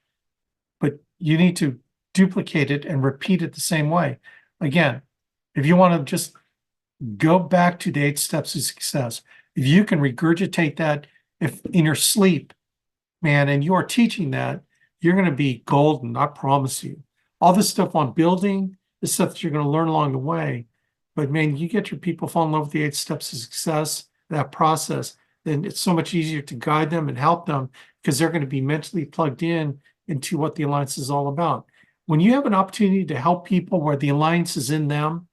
but you need to duplicate it and repeat it the same way. Again, if you want to just go back to the 8 steps of success, if you can regurgitate that if in your sleep, man, and you are teaching that, you're going to be golden. I promise you. All this stuff on building, the stuff that you're going to learn along the way. But man, you get your people fall in love with the 8 steps of success, that process, then it's so much easier to guide them and help them because they're going to be mentally plugged in into what the alliance is all about. When you have an opportunity to help people where the alliance is in them,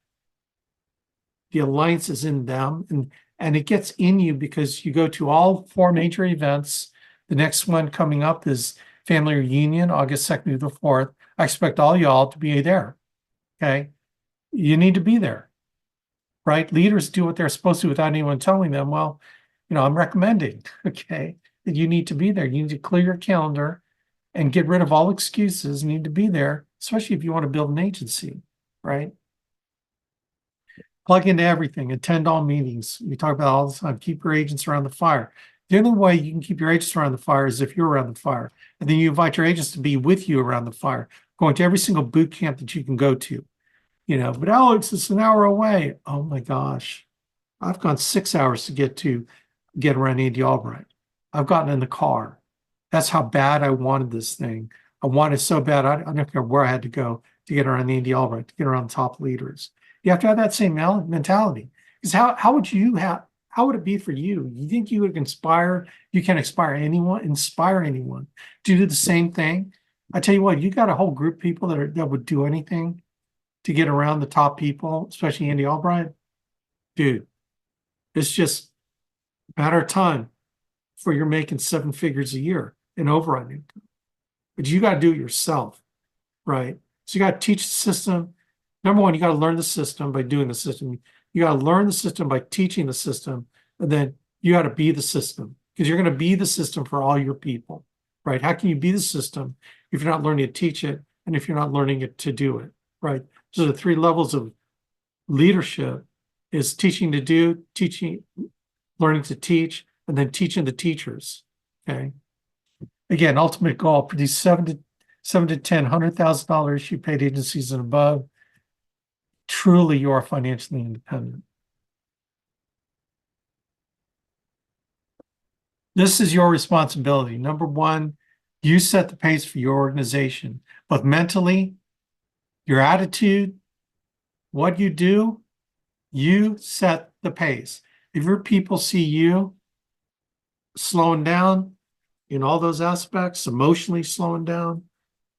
the alliance is in them, and it gets in you because you go to all 4 major events. The next one coming up is Family Reunion, August 2nd through the 4th. I expect all y'all to be there. Okay. You need to be there, right? Leaders do what they're supposed to without anyone telling them. Well, I'm recommending, okay, that you need to be there. You need to clear your calendar and get rid of all excuses. You need to be there, especially if you want to build an agency, right? Plug into everything, attend all meetings. We talk about all the time, keep your agents around the fire. The only way you can keep your agents around the fire is if you're around the fire. And then you invite your agents to be with you around the fire, going to every single boot camp that you can go to. But Alex, it's an hour away. Oh my gosh. I've gone 6 hours to get around Andy Albright. I've gotten in the car. That's how bad I wanted this thing. I wanted so bad. I don't care where I had to go to get around Andy Albright, to get around the top leaders. You have to have that same mentality. Because how would it be for you? You think you would inspire, you can inspire anyone to do the same thing? I tell you what, you got a whole group of people that would do anything to get around the top people, especially Andy Albright. Dude, it's just a matter of time before you're making 7 figures a year in override income. But you got to do it yourself, right? So you got to teach the system. Number one, you got to learn the system by doing the system. You got to learn the system by teaching the system. And then you got to be the system because you're going to be the system for all your people, right? How can you be the system if you're not learning to teach it and if you're not learning it to do it, right? So the 3 levels of leadership is teaching to do, teaching, learning to teach, and then teaching the teachers, okay? Again, ultimate goal, produce 7 to 10, $100,000 issue paid agencies and above. Truly, you are financially independent. This is your responsibility. Number one, you set the pace for your organization, both mentally, your attitude, what you do, you set the pace. If your people see you slowing down in all those aspects, emotionally slowing down,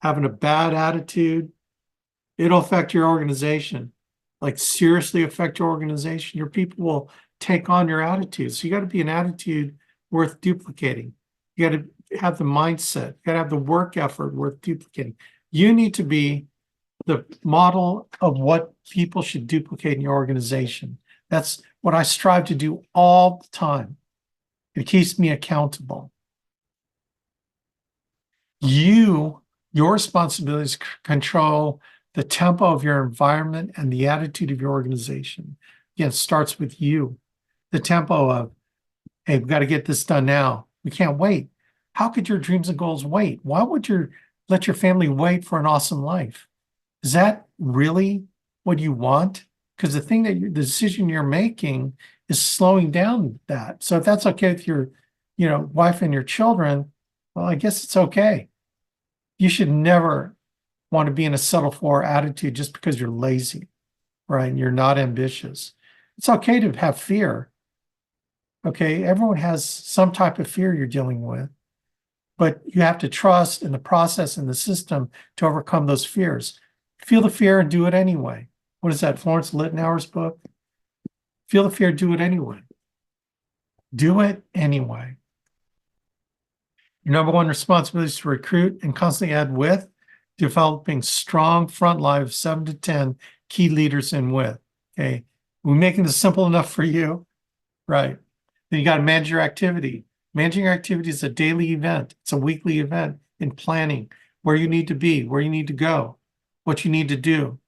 having a bad attitude, it'll affect your organization. Like seriously affect your organization. Your people will take on your attitude. So you got to be an attitude worth duplicating. You got to have the mindset. You got to have the work effort worth duplicating. You need to be the model of what people should duplicate in your organization. That's what I strive to do all the time. It keeps me accountable. Your responsibility is to control the tempo of your environment and the attitude of your organization. Again, it starts with you. The tempo of, hey, we've got to get this done now. We can't wait. How could your dreams and goals wait? Why would you let your family wait for an awesome life? Is that really what you want? Because the decision you're making is slowing down that. So if that's okay with your, wife and your children, well, I guess it's okay. You should never want to be in a settle for attitude just because you're lazy, right? And you're not ambitious. It's okay to have fear. Okay, everyone has some type of fear you're dealing with, but you have to trust in the process and the system to overcome those fears. Feel the fear and do it anyway. What is that, Florence Littenauer's book? Feel the fear, do it anyway. Do it anyway. Your number one responsibility is to recruit and constantly add width, developing strong front line of 7 to 10 key leaders in width. Okay, we're making this simple enough for you, right? Then you got to manage your activity. Managing your activity is a daily event. It's a weekly event in planning where you need to be, where you need to go, what you need to do.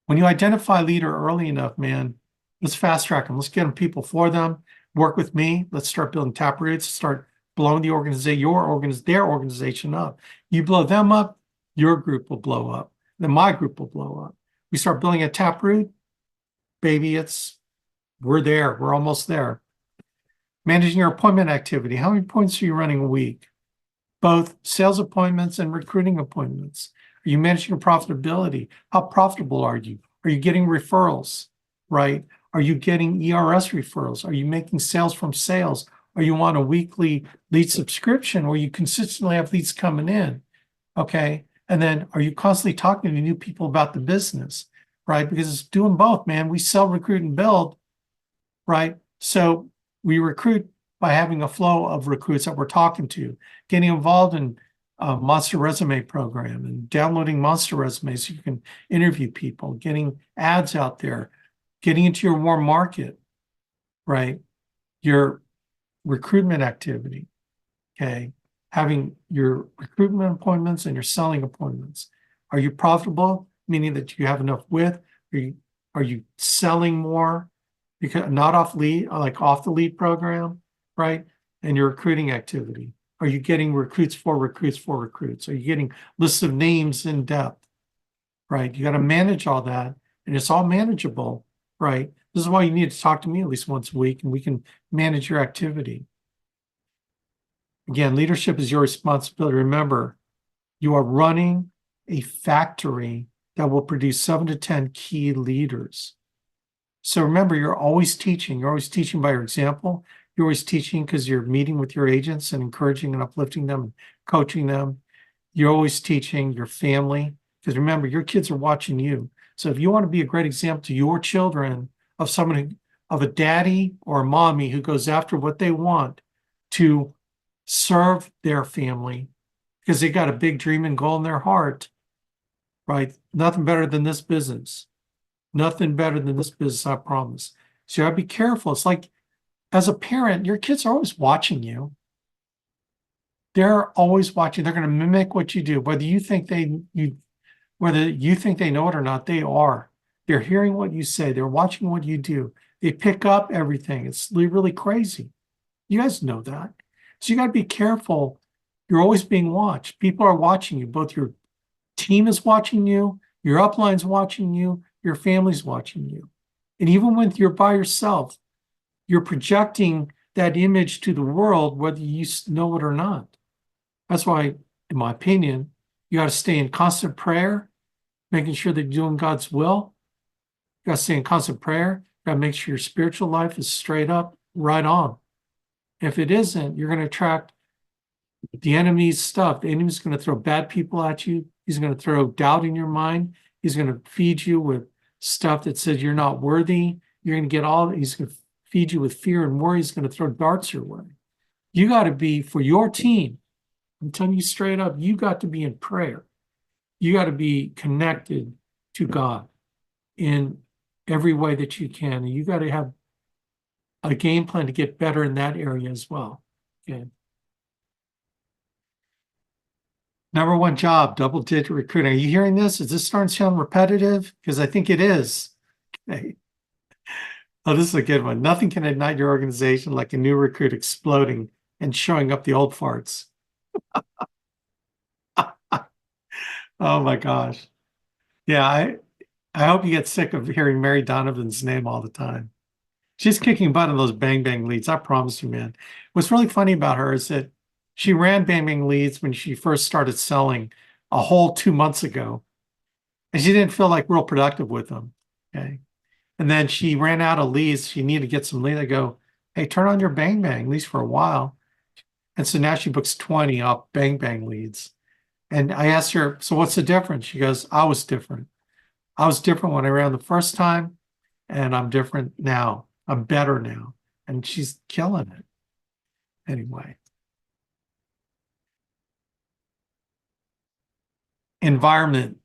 When you identify a leader early enough, man, Let's fast track them. Let's get them people for them. Work with me. Let's start building tap roots. Start blowing their organization up. You blow them up, your group will blow up. Then my group will blow up. We start building a tap root, baby. We're there. We're almost there. Managing your appointment activity. How many appointments are you running a week? Both sales appointments and recruiting appointments. Are you managing your profitability? How profitable are you? Are you getting referrals, right? Are you getting ERS referrals? Are you making sales from sales? Are you on a weekly lead subscription where you consistently have leads coming in? Okay. And then are you constantly talking to new people about the business, right? Because it's doing both, man. We sell, recruit, and build, right? So we recruit by having a flow of recruits that we're talking to, getting involved in Monster Resume program and downloading Monster Resumes so you can interview people, getting ads out there, getting into your warm market, right? Your recruitment activity, okay? Having your recruitment appointments and your selling appointments. Are you profitable? Meaning that you have enough width? Are you selling more? Because not off lead, like off the lead program, right? And your recruiting activity. Are you getting recruits for recruits for recruits? Are you getting lists of names in depth, right? You got to manage all that, and it's all manageable, right? This is why you need to talk to me at least once a week, and we can manage your activity. Again, leadership is your responsibility. Remember, you are running a factory that will produce 7 to 10 key leaders. So remember, you're always teaching. You're always teaching by your example. You're always teaching because you're meeting with your agents and encouraging and uplifting them, and coaching them. You're always teaching your family because remember, your kids are watching you. So if you want to be a great example to your children of someone, of a daddy or a mommy who goes after what they want to serve their family because they got a big dream and goal in their heart, right? Nothing better than this business. Nothing better than this business, I promise. So you gotta be careful. It's like, as a parent, your kids are always watching you. They're always watching. They're going to mimic what you do, whether you think they know it or not. They are. They're hearing what you say. They're watching what you do. They pick up everything. It's really crazy. You guys know that. So you got to be careful. You're always being watched. People are watching you. Both your team is watching you, your upline's watching you, your family's watching you. And even when you're by yourself, you're projecting that image to the world, whether you know it or not. That's why, in my opinion, you got to stay in constant prayer, making sure that you're doing God's will. You got to stay in constant prayer. You got to make sure your spiritual life is straight up, right on. If it isn't, you're going to attract the enemy's stuff. The enemy's going to throw bad people at you. He's going to throw doubt in your mind. He's going to feed you with stuff that says you're not worthy. You're going to get he's going to feed you with fear and worry. He's going to throw darts your way. You got to be, for your team, I'm telling you straight up, you got to be in prayer. You got to be connected to God in every way that you can. And you got to have a game plan to get better in that area as well. Okay. Number one job, double-digit recruiting. Are you hearing this? Is this starting to sound repetitive? Because I think it is. Okay. Oh, this is a good one. Nothing can ignite your organization like a new recruit exploding and showing up the old farts. Oh my gosh. Yeah, I hope you get sick of hearing Mary Donovan's name all the time. She's kicking butt in those bang bang leads. I promise you, man. What's really funny about her is that she ran bang bang leads when she first started selling a whole 2 months ago. And she didn't feel like real productive with them. Okay. And then she ran out of leads. She needed to get some leads. I go, hey, turn on your bang bang, at least for a while. And so now she books 20 off bang bang leads. And I asked her, so what's the difference? She goes, I was different. I was different when I ran the first time, and I'm different now. I'm better now. And she's killing it. Anyway. Environment.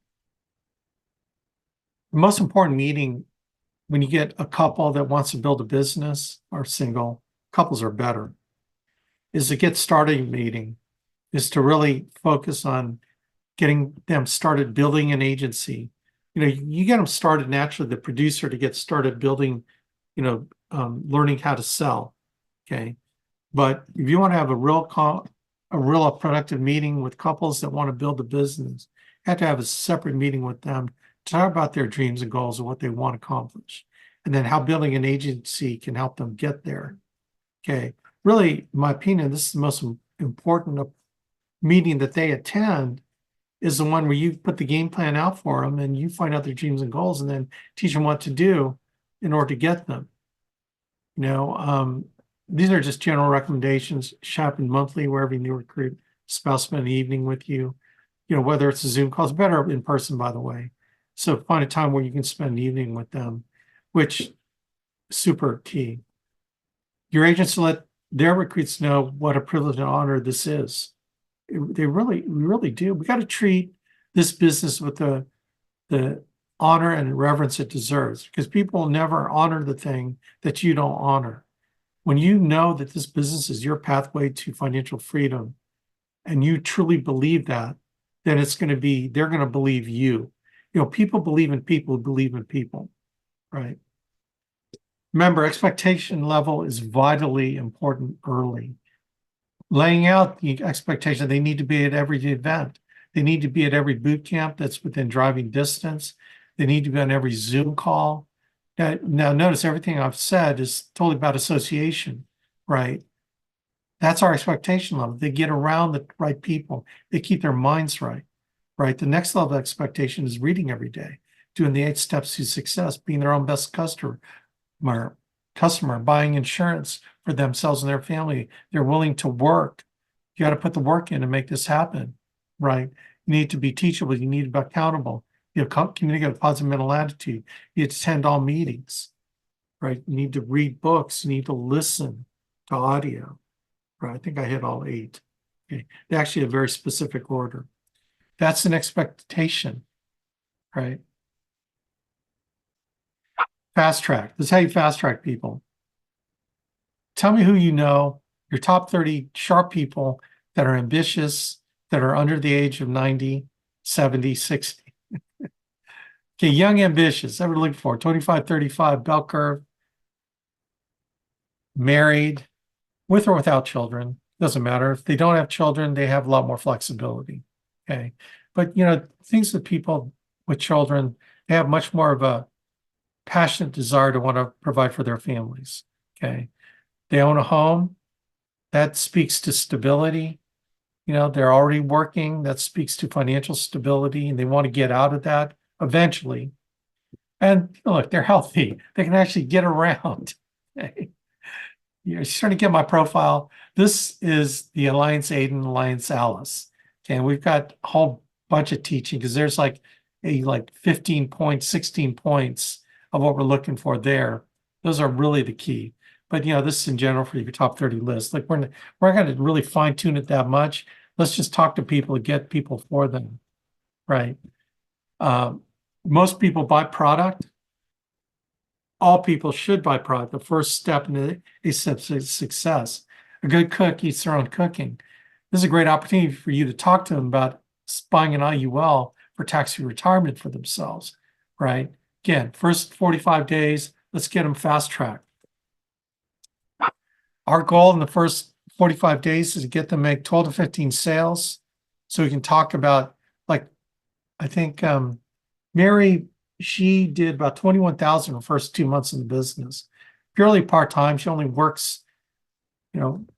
The most important meeting when you get a couple that wants to build a business or single, couples are better, is to get started meeting, is to really focus on getting them started building an agency. You know, you get them started naturally, the producer to get started building learning how to sell. Okay. But if you want to have a real productive meeting with couples that want to build a business, you have to have a separate meeting with them to talk about their dreams and goals and what they want to accomplish. And then how building an agency can help them get there. Okay. Really, in my opinion, this is the most important meeting that they attend, is the one where you put the game plan out for them and you find out their dreams and goals and then teach them what to do in order to get them. These are just general recommendations. Shopping monthly, wherever you recruit spouse, spend an evening with you. Whether it's a Zoom call, it's better in person, by the way. So find a time where you can spend an evening with them, which is super key. Your agents let their recruits know what a privilege and honor this is. We really do. We got to treat this business with the honor and reverence it deserves, because people will never honor the thing that you don't honor. When you know that this business is your pathway to financial freedom and you truly believe that, then they're going to believe you. People believe in people who believe in people, right? Remember, expectation level is vitally important early. Laying out the expectation, they need to be at every event. They need to be at every boot camp that's within driving distance. They need to be on every Zoom call. Now notice everything I've said is totally about association, right? That's our expectation level. They get around the right people. They keep their minds right, right? The next level of expectation is reading every day, doing the 8 steps to success, being their own best customer, buying insurance for themselves and their family. They're willing to work. You got to put the work in to make this happen, right? You need to be teachable. You need to be accountable. You communicate with a positive mental attitude. You attend all meetings, right? You need to read books. You need to listen to audio, right? I think I hit all 8. Okay. They actually have a very specific order. That's an expectation, right? Fast track. This is how you fast track people. Tell me who you know, your top 30 sharp people that are ambitious, that are under the age of 90, 70, 60. Okay, young, ambitious, ever looking for 25, 35, bell curve, married, with or without children. Doesn't matter. If they don't have children, they have a lot more flexibility. Okay. But, things that people with children, they have much more of a passionate desire to want to provide for their families. Okay. They own a home. That speaks to stability. They're already working. That speaks to financial stability, and they want to get out of that eventually. And look, they're healthy. They can actually get around. Okay. You're starting to get my profile. This is the Alliance Aiden, Alliance Alice. Okay, and we've got a whole bunch of teaching, because there's like 15 points, 16 points of what we're looking for there. Those are really the key. But this is in general for your top 30 list. Like we're not going to really fine tune it that much. Let's just talk to people and get people for them, right? Most people buy product. All people should buy product. The first step in a success. A good cook eats their own cooking. This is a great opportunity for you to talk to them about buying an IUL for tax-free retirement for themselves, right? Again, first 45 days, let's get them fast-tracked. Our goal in the first 45 days is to get them to make 12 to 15 sales, so we can talk about, I think Mary, she did about 21,000 the first 2 months in the business, purely part-time. She only works,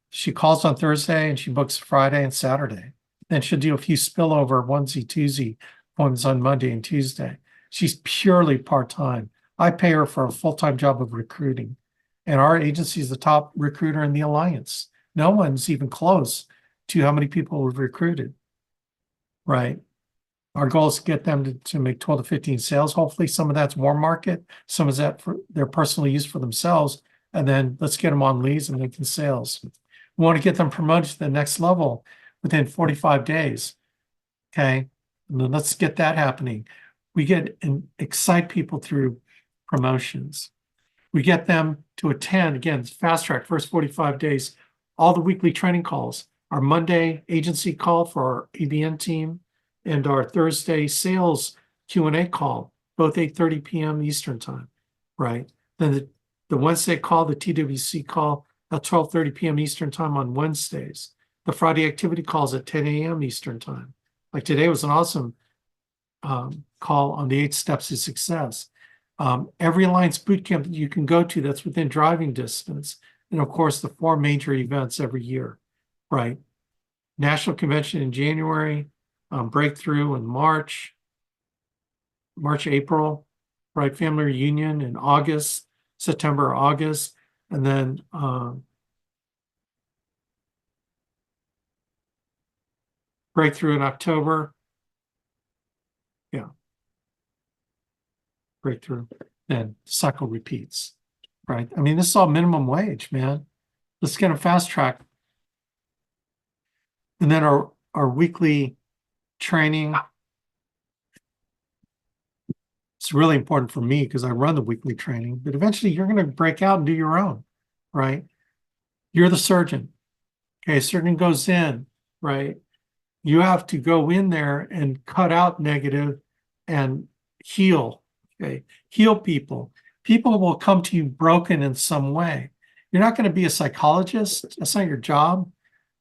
she calls on Thursday and she books Friday and Saturday. Then she'll do a few spillover onesie twosie appointments on Monday and Tuesday. She's purely part-time. I pay her for a full-time job of recruiting. And our agency is the top recruiter in the Alliance. No one's even close to how many people we've recruited, right? Our goal is to get them to make 12 to 15 sales. Hopefully some of that's warm market, some of that for their personal use for themselves, and then let's get them on leads and making sales. We want to get them promoted to the next level within 45 days. Okay, and then let's get that happening. We get and excite people through promotions. We get them to attend, again, fast track, first 45 days, all the weekly training calls, our Monday agency call for our ABN team, and our Thursday sales Q&A call, both 8:30 p.m. Eastern time, right? Then The Wednesday call, the TWC call at 12:30 p.m. Eastern time on Wednesdays. The Friday activity calls at 10 a.m. Eastern time. Like today was an awesome call on the 8 steps to success. Every Alliance boot camp that you can go to that's within driving distance. And of course, the 4 major events every year, right? National Convention in January, Breakthrough in March, April, right? Family Reunion in August, September, August, and then Breakthrough in October. Yeah, Breakthrough. Then cycle repeats, right? I mean, this is all minimum wage, man. Let's get a fast track. And then our weekly training. It's really important for me because I run the weekly training, but eventually you're going to break out and do your own, right? You're the surgeon. Okay, surgeon goes in, right? You have to go in there and cut out negative and heal. Okay, heal people. People will come to you broken in some way. You're not going to be a psychologist. That's not your job.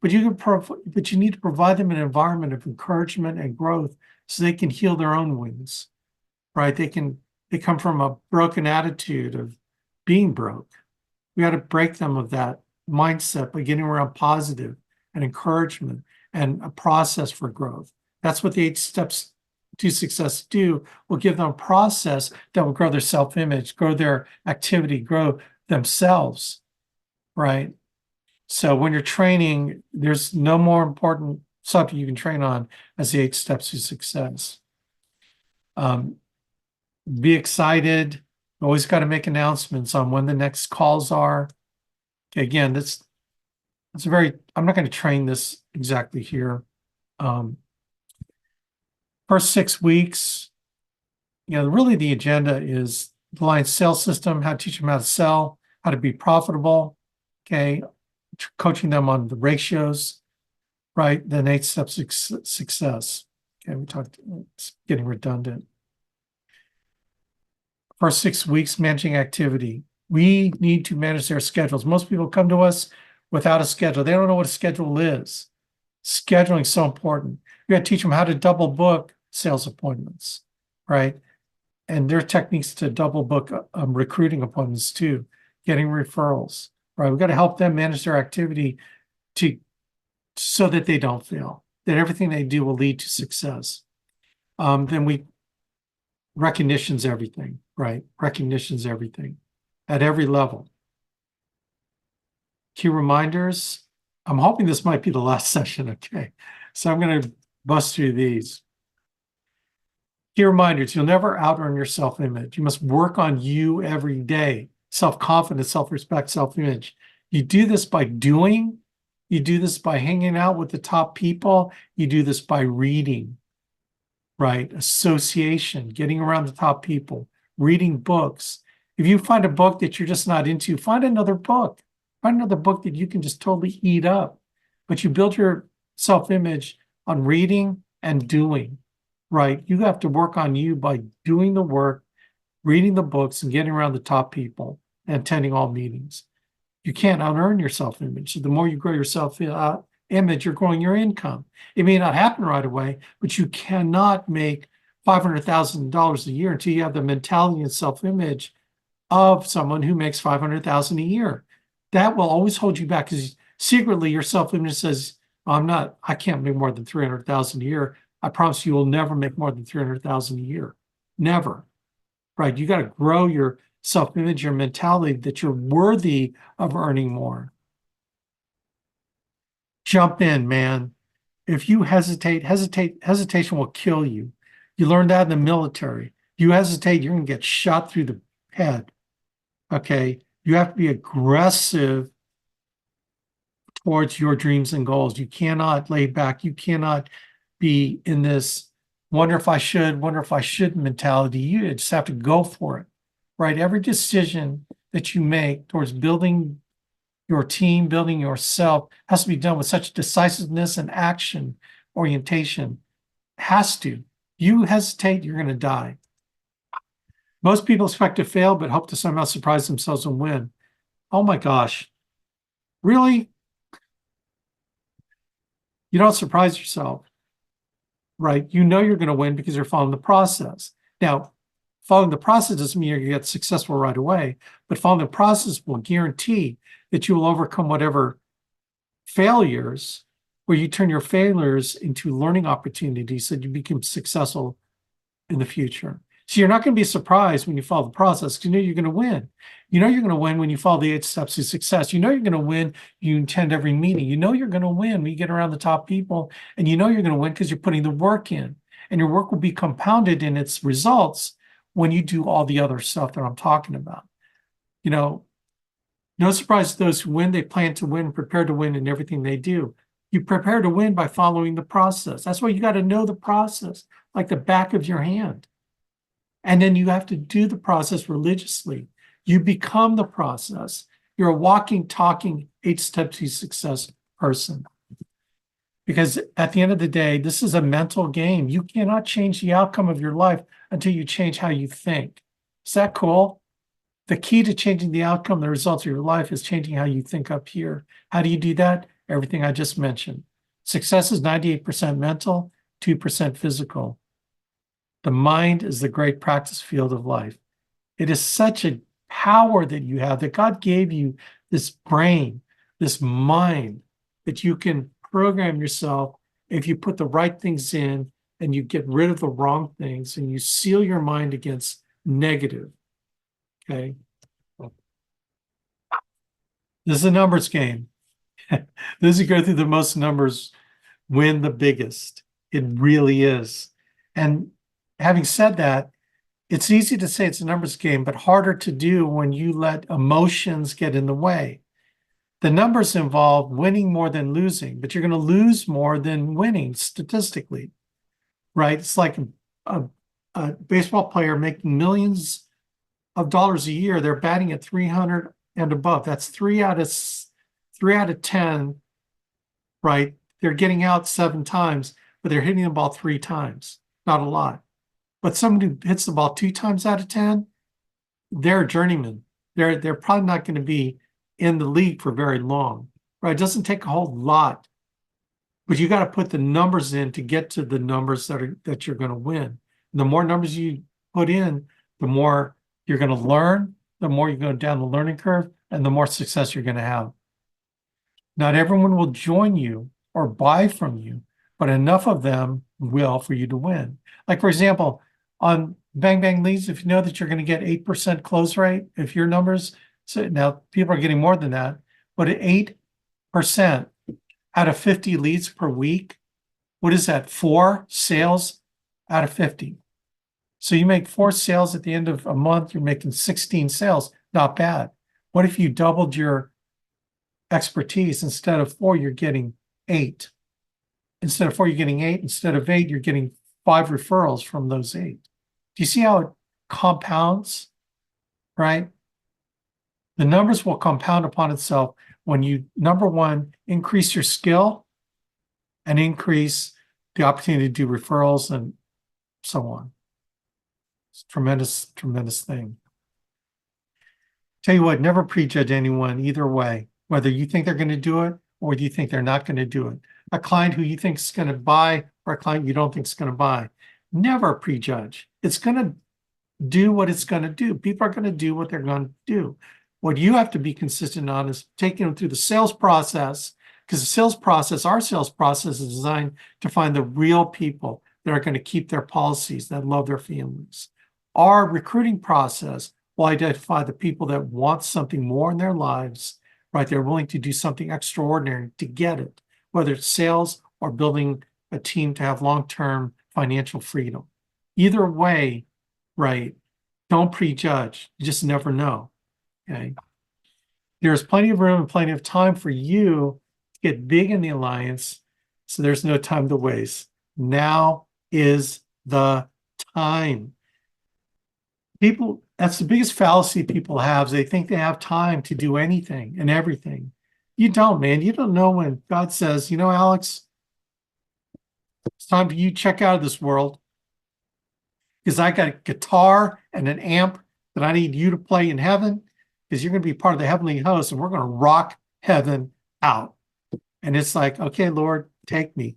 But you need to provide them an environment of encouragement and growth so they can heal their own wounds, right? They come from a broken attitude of being broke. We got to break them of that mindset by getting around positive and encouragement and a process for growth. That's what the 8 steps to success do. We'll give them a process that will grow their self-image, grow their activity, grow themselves, right? So when you're training, there's no more important subject you can train on as the 8 steps to success. Be excited. Always got to make announcements on when the next calls are. Okay, again, I'm not going to train this exactly here. First 6 weeks, really the agenda is the Alliance sales system, how to teach them how to sell, how to be profitable, okay, coaching them on the ratios, right? Then 8 steps to success. Okay, it's getting redundant. First 6 weeks, managing activity. We need to manage their schedules. Most people come to us without a schedule. They don't know what a schedule is. Scheduling is so important. You got to teach them how to double book sales appointments, right? And there are techniques to double book recruiting appointments too, getting referrals, right? We got to help them manage their activity so that they don't fail, that everything they do will lead to success. Then recognition's everything, right? Recognition's everything at every level. Key reminders. I'm hoping this might be the last session, okay? So I'm going to bust through these. Key reminders. You'll never out-earn your self-image. You must work on you every day. Self-confidence, self-respect, self-image. You do this by doing. You do this by hanging out with the top people. You do this by reading, right? Association, getting around the top people, reading books. If you find a book that you're just not into, find another book. Find another book that you can just totally eat up. But you build your self-image on reading and doing, right? You have to work on you by doing the work, reading the books, and getting around the top people and attending all meetings. You can't out-earn your self-image. So the more you grow your self-image, you're growing your income. It may not happen right away, but you cannot make $500,000 a year until you have the mentality and self-image of someone who makes $500,000 a year. That will always hold you back because secretly your self-image says, I can't make more than $300,000 a year. I promise you will never make more than $300,000 a year. Never, right? You got to grow your self-image, your mentality that you're worthy of earning more. Jump in, man. If you hesitation will kill you. You learned that in the military. You hesitate, you're going to get shot through the head. Okay? You have to be aggressive towards your dreams and goals. You cannot lay back. You cannot be in this wonder if I shouldn't mentality. You just have to go for it, right? Every decision that you make towards building your team, building yourself has to be done with such decisiveness and action orientation. Has to. You hesitate, you're going to die. Most people expect to fail, but hope to somehow surprise themselves and win. Oh my gosh. Really? You don't surprise yourself, right? You know you're going to win because you're following the process. Now, following the process doesn't mean you're going to get successful right away, but following the process will guarantee that you will overcome whatever failures, where you turn your failures into learning opportunities so that you become successful in the future. So you're not going to be surprised when you follow the process because you know you're going to win. You know you're going to win when you follow the 8 steps to success. You know you're going to win. You attend every meeting. You know you're going to win when you get around the top people, and you know you're going to win because you're putting the work in, and your work will be compounded in its results when you do all the other stuff that I'm talking about. You know, no surprise to those who win. They plan to win, prepare to win in everything they do. You prepare to win by following the process. That's why you got to know the process like the back of your hand. And then you have to do the process religiously. You become the process. You're a walking, talking 8 steps to success person. Because at the end of the day, this is a mental game. You cannot change the outcome of your life until you change how you think. Is that cool? The key to changing the outcome, the results of your life, is changing how you think up here. How do you do that? Everything I just mentioned. Success is 98% mental, 2% physical. The mind is the great practice field of life. It is such a power that you have, that God gave you this brain, this mind, that you can program yourself if you put the right things in and you get rid of the wrong things and you seal your mind against negative. Okay. This is a numbers game. Those who go through the most numbers win the biggest. It really is. And having said that, it's easy to say it's a numbers game, but harder to do when you let emotions get in the way. The numbers involve winning more than losing, but you're going to lose more than winning statistically, right? It's like a baseball player making millions of dollars a year. They're batting at 300 and above. That's 3 out of 10, right? They're getting out 7 times, but they're hitting the ball 3 times. Not a lot. But somebody who hits the ball 2 times out of 10, they're a journeyman. They're probably not going to be in the league for very long, right? It doesn't take a whole lot, but you got to put the numbers in to get to the numbers that you're going to win. And the more numbers you put in, the more you're going to learn, the more you go down the learning curve, and the more success you're going to have. Not everyone will join you or buy from you, but enough of them will for you to win. Like, for example, on Bang Bang Leads, if you know that you're going to get 8% close rate, if your numbers, so now people are getting more than that, but at 8% out of 50 leads per week, what is that? 4 sales out of 50. So you make 4 sales at the end of a month, you're making 16 sales. Not bad. What if you doubled your expertise? Instead of 4, you're getting 8. Instead of 4, you're getting 8. Instead of 8, you're getting 5 referrals from those 8. Do you see how it compounds, right? The numbers will compound upon itself when you, number one, increase your skill and increase the opportunity to do referrals and so on. It's a tremendous, tremendous thing. Tell you what, never prejudge anyone either way, whether you think they're going to do it or whether you think they're not going to do it. A client who you think is going to buy or a client you don't think is going to buy. Never prejudge. It's going to do what it's going to do. People are going to do what they're going to do. What you have to be consistent on is taking them through the sales process, because the sales process, our sales process, is designed to find the real people that are going to keep their policies, that love their families. Our recruiting process will identify the people that want something more in their lives, right? They're willing to do something extraordinary to get it, whether it's sales or building a team to have long-term financial freedom. Either way, right? Don't prejudge. You just never know. Okay. There's plenty of room and plenty of time for you to get big in the alliance. So there's no time to waste. Now is the time. People, that's the biggest fallacy people have. They think they have time to do anything and everything. You don't, man. You don't know when God says, you know, Alex, it's time for you to check out of this world. because I got a guitar and an amp that I need you to play in heaven, because you're going to be part of the heavenly host and we're going to rock heaven out. And it's like, okay, Lord, take me.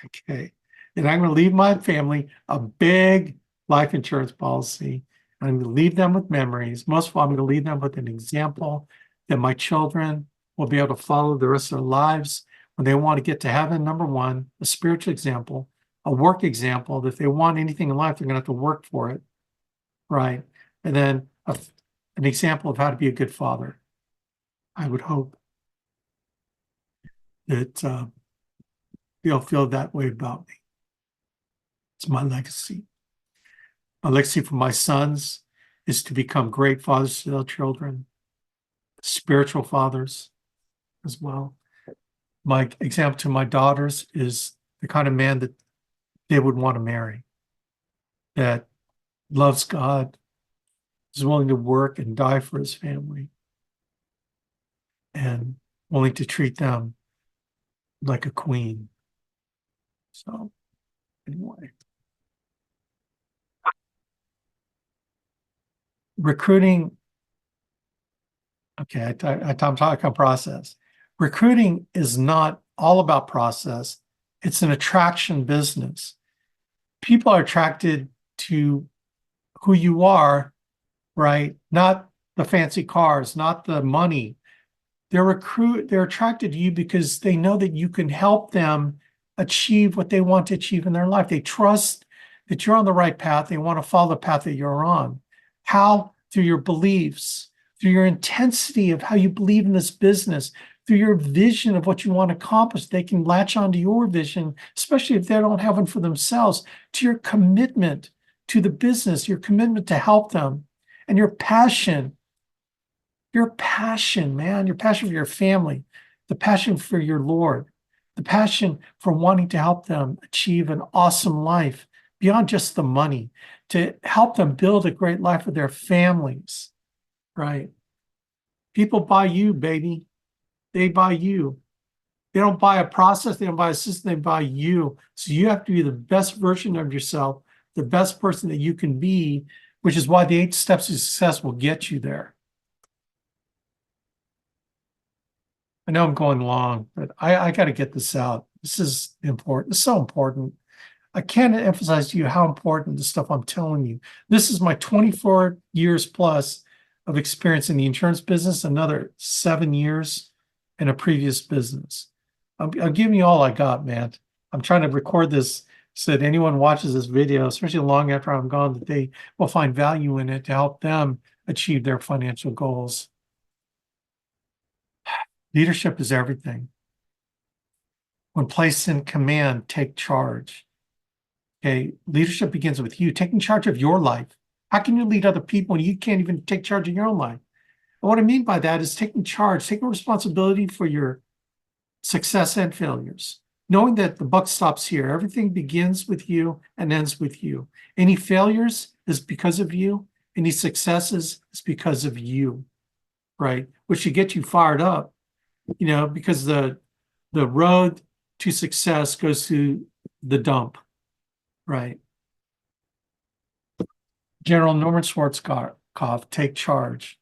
Okay. And I'm going to leave my family a big life insurance policy. I'm going to leave them with memories. Most of all, I'm going to leave them with an example that my children will be able to follow the rest of their lives when they want to get to heaven. Number one, a spiritual example, a work example, that if they want anything in life, they're going to have to work for it. Right. And then an example of how to be a good father. I would hope that they'll feel that way about me. It's my legacy. My legacy for my sons is to become great fathers to their children, spiritual fathers as well. My example to my daughters is the kind of man that they would want to marry, that loves God, is willing to work and die for his family, and willing to treat them like a queen. So, anyway. Recruiting, okay, I'm talking process. Recruiting is not all about process. It's an attraction business. People are attracted to who you are, right? Not the fancy cars, not the money. They're attracted to you because they know that you can help them achieve what they want to achieve in their life. They trust that you're on the right path. They want to follow the path that you're on. How? Through your beliefs, through your intensity of how you believe in this business, through your vision of what you want to accomplish. They can latch onto your vision, especially if they don't have one for themselves, to your commitment to the business, your commitment to help them, and your passion, man, your passion for your family, the passion for your Lord, the passion for wanting to help them achieve an awesome life beyond just the money, to help them build a great life with their families, right? People buy you, baby. They buy you. They don't buy a process, they don't buy a system, they buy you. So you have to be the best version of yourself, the best person that you can be, which is why the 8 steps to success will get you there. I know I'm going long, but I got to get this out. This is important. It's so important. I can't emphasize to you how important the stuff I'm telling you. This is my 24 years plus of experience in the insurance business, another 7 years in a previous business. I'm giving you all I got, man. I'm trying to record this so that anyone watches this video, especially long after I'm gone, that they will find value in it to help them achieve their financial goals. Leadership is everything. When placed in command, take charge. Okay, leadership begins with you taking charge of your life. How can you lead other people when you can't even take charge of your own life? And what I mean by that is taking charge, taking responsibility for your success and failures, knowing that the buck stops here. Everything begins with you and ends with you. Any failures is because of you. Any successes is because of you, right? Which should get you fired up, because the road to success goes through the dump, right? General Norman Schwarzkopf, take charge.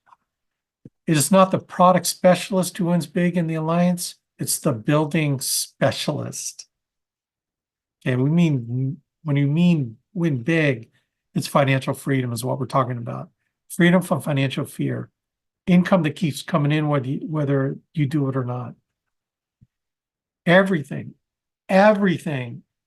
It is not the product specialist who wins big in the alliance, it's the building specialist. Okay, when you mean win big, it's financial freedom is what we're talking about. Freedom from financial fear. Income that keeps coming in whether you do it or not. Everything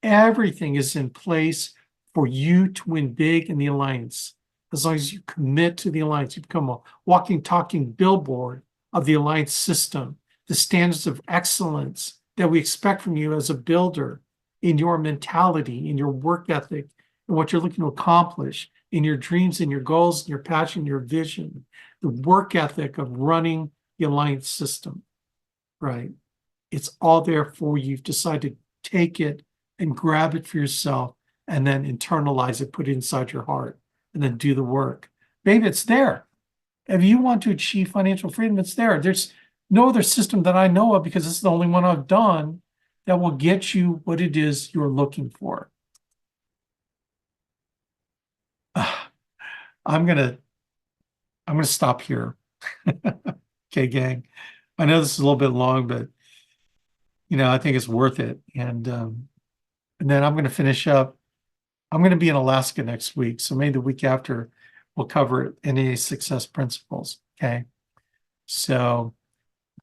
is in place for you to win big in the alliance. As long as you commit to the alliance, you become a walking, talking billboard of the alliance system, the standards of excellence that we expect from you as a builder in your mentality, in your work ethic, and what you're looking to accomplish, in your dreams, in your goals, in your passion, your vision, the work ethic of running the alliance system, right? It's all there for you. You've decided to take it and grab it for yourself and then internalize it, put it inside your heart, and then do the work. Baby, it's there. If you want to achieve financial freedom, it's there. There's no other system that I know of, because it's the only one I've done, that will get you what it is you're looking for. I'm gonna stop here. Okay, gang. I know this is a little bit long, but I think it's worth it. And then I'm gonna finish up. I'm gonna be in Alaska next week, so maybe the week after we'll cover NAA success principles. Okay. So,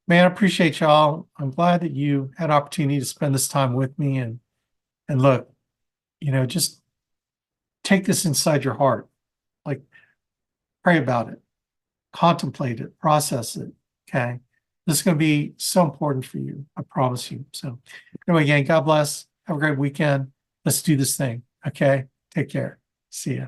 man, I appreciate y'all. I'm glad that you had opportunity to spend this time with me and look, just take this inside your heart. Like, pray about it, contemplate it, process it. Okay. This is going to be so important for you. I promise you. So, anyway, gang, God bless. Have a great weekend. Let's do this thing. Okay. Take care. See ya.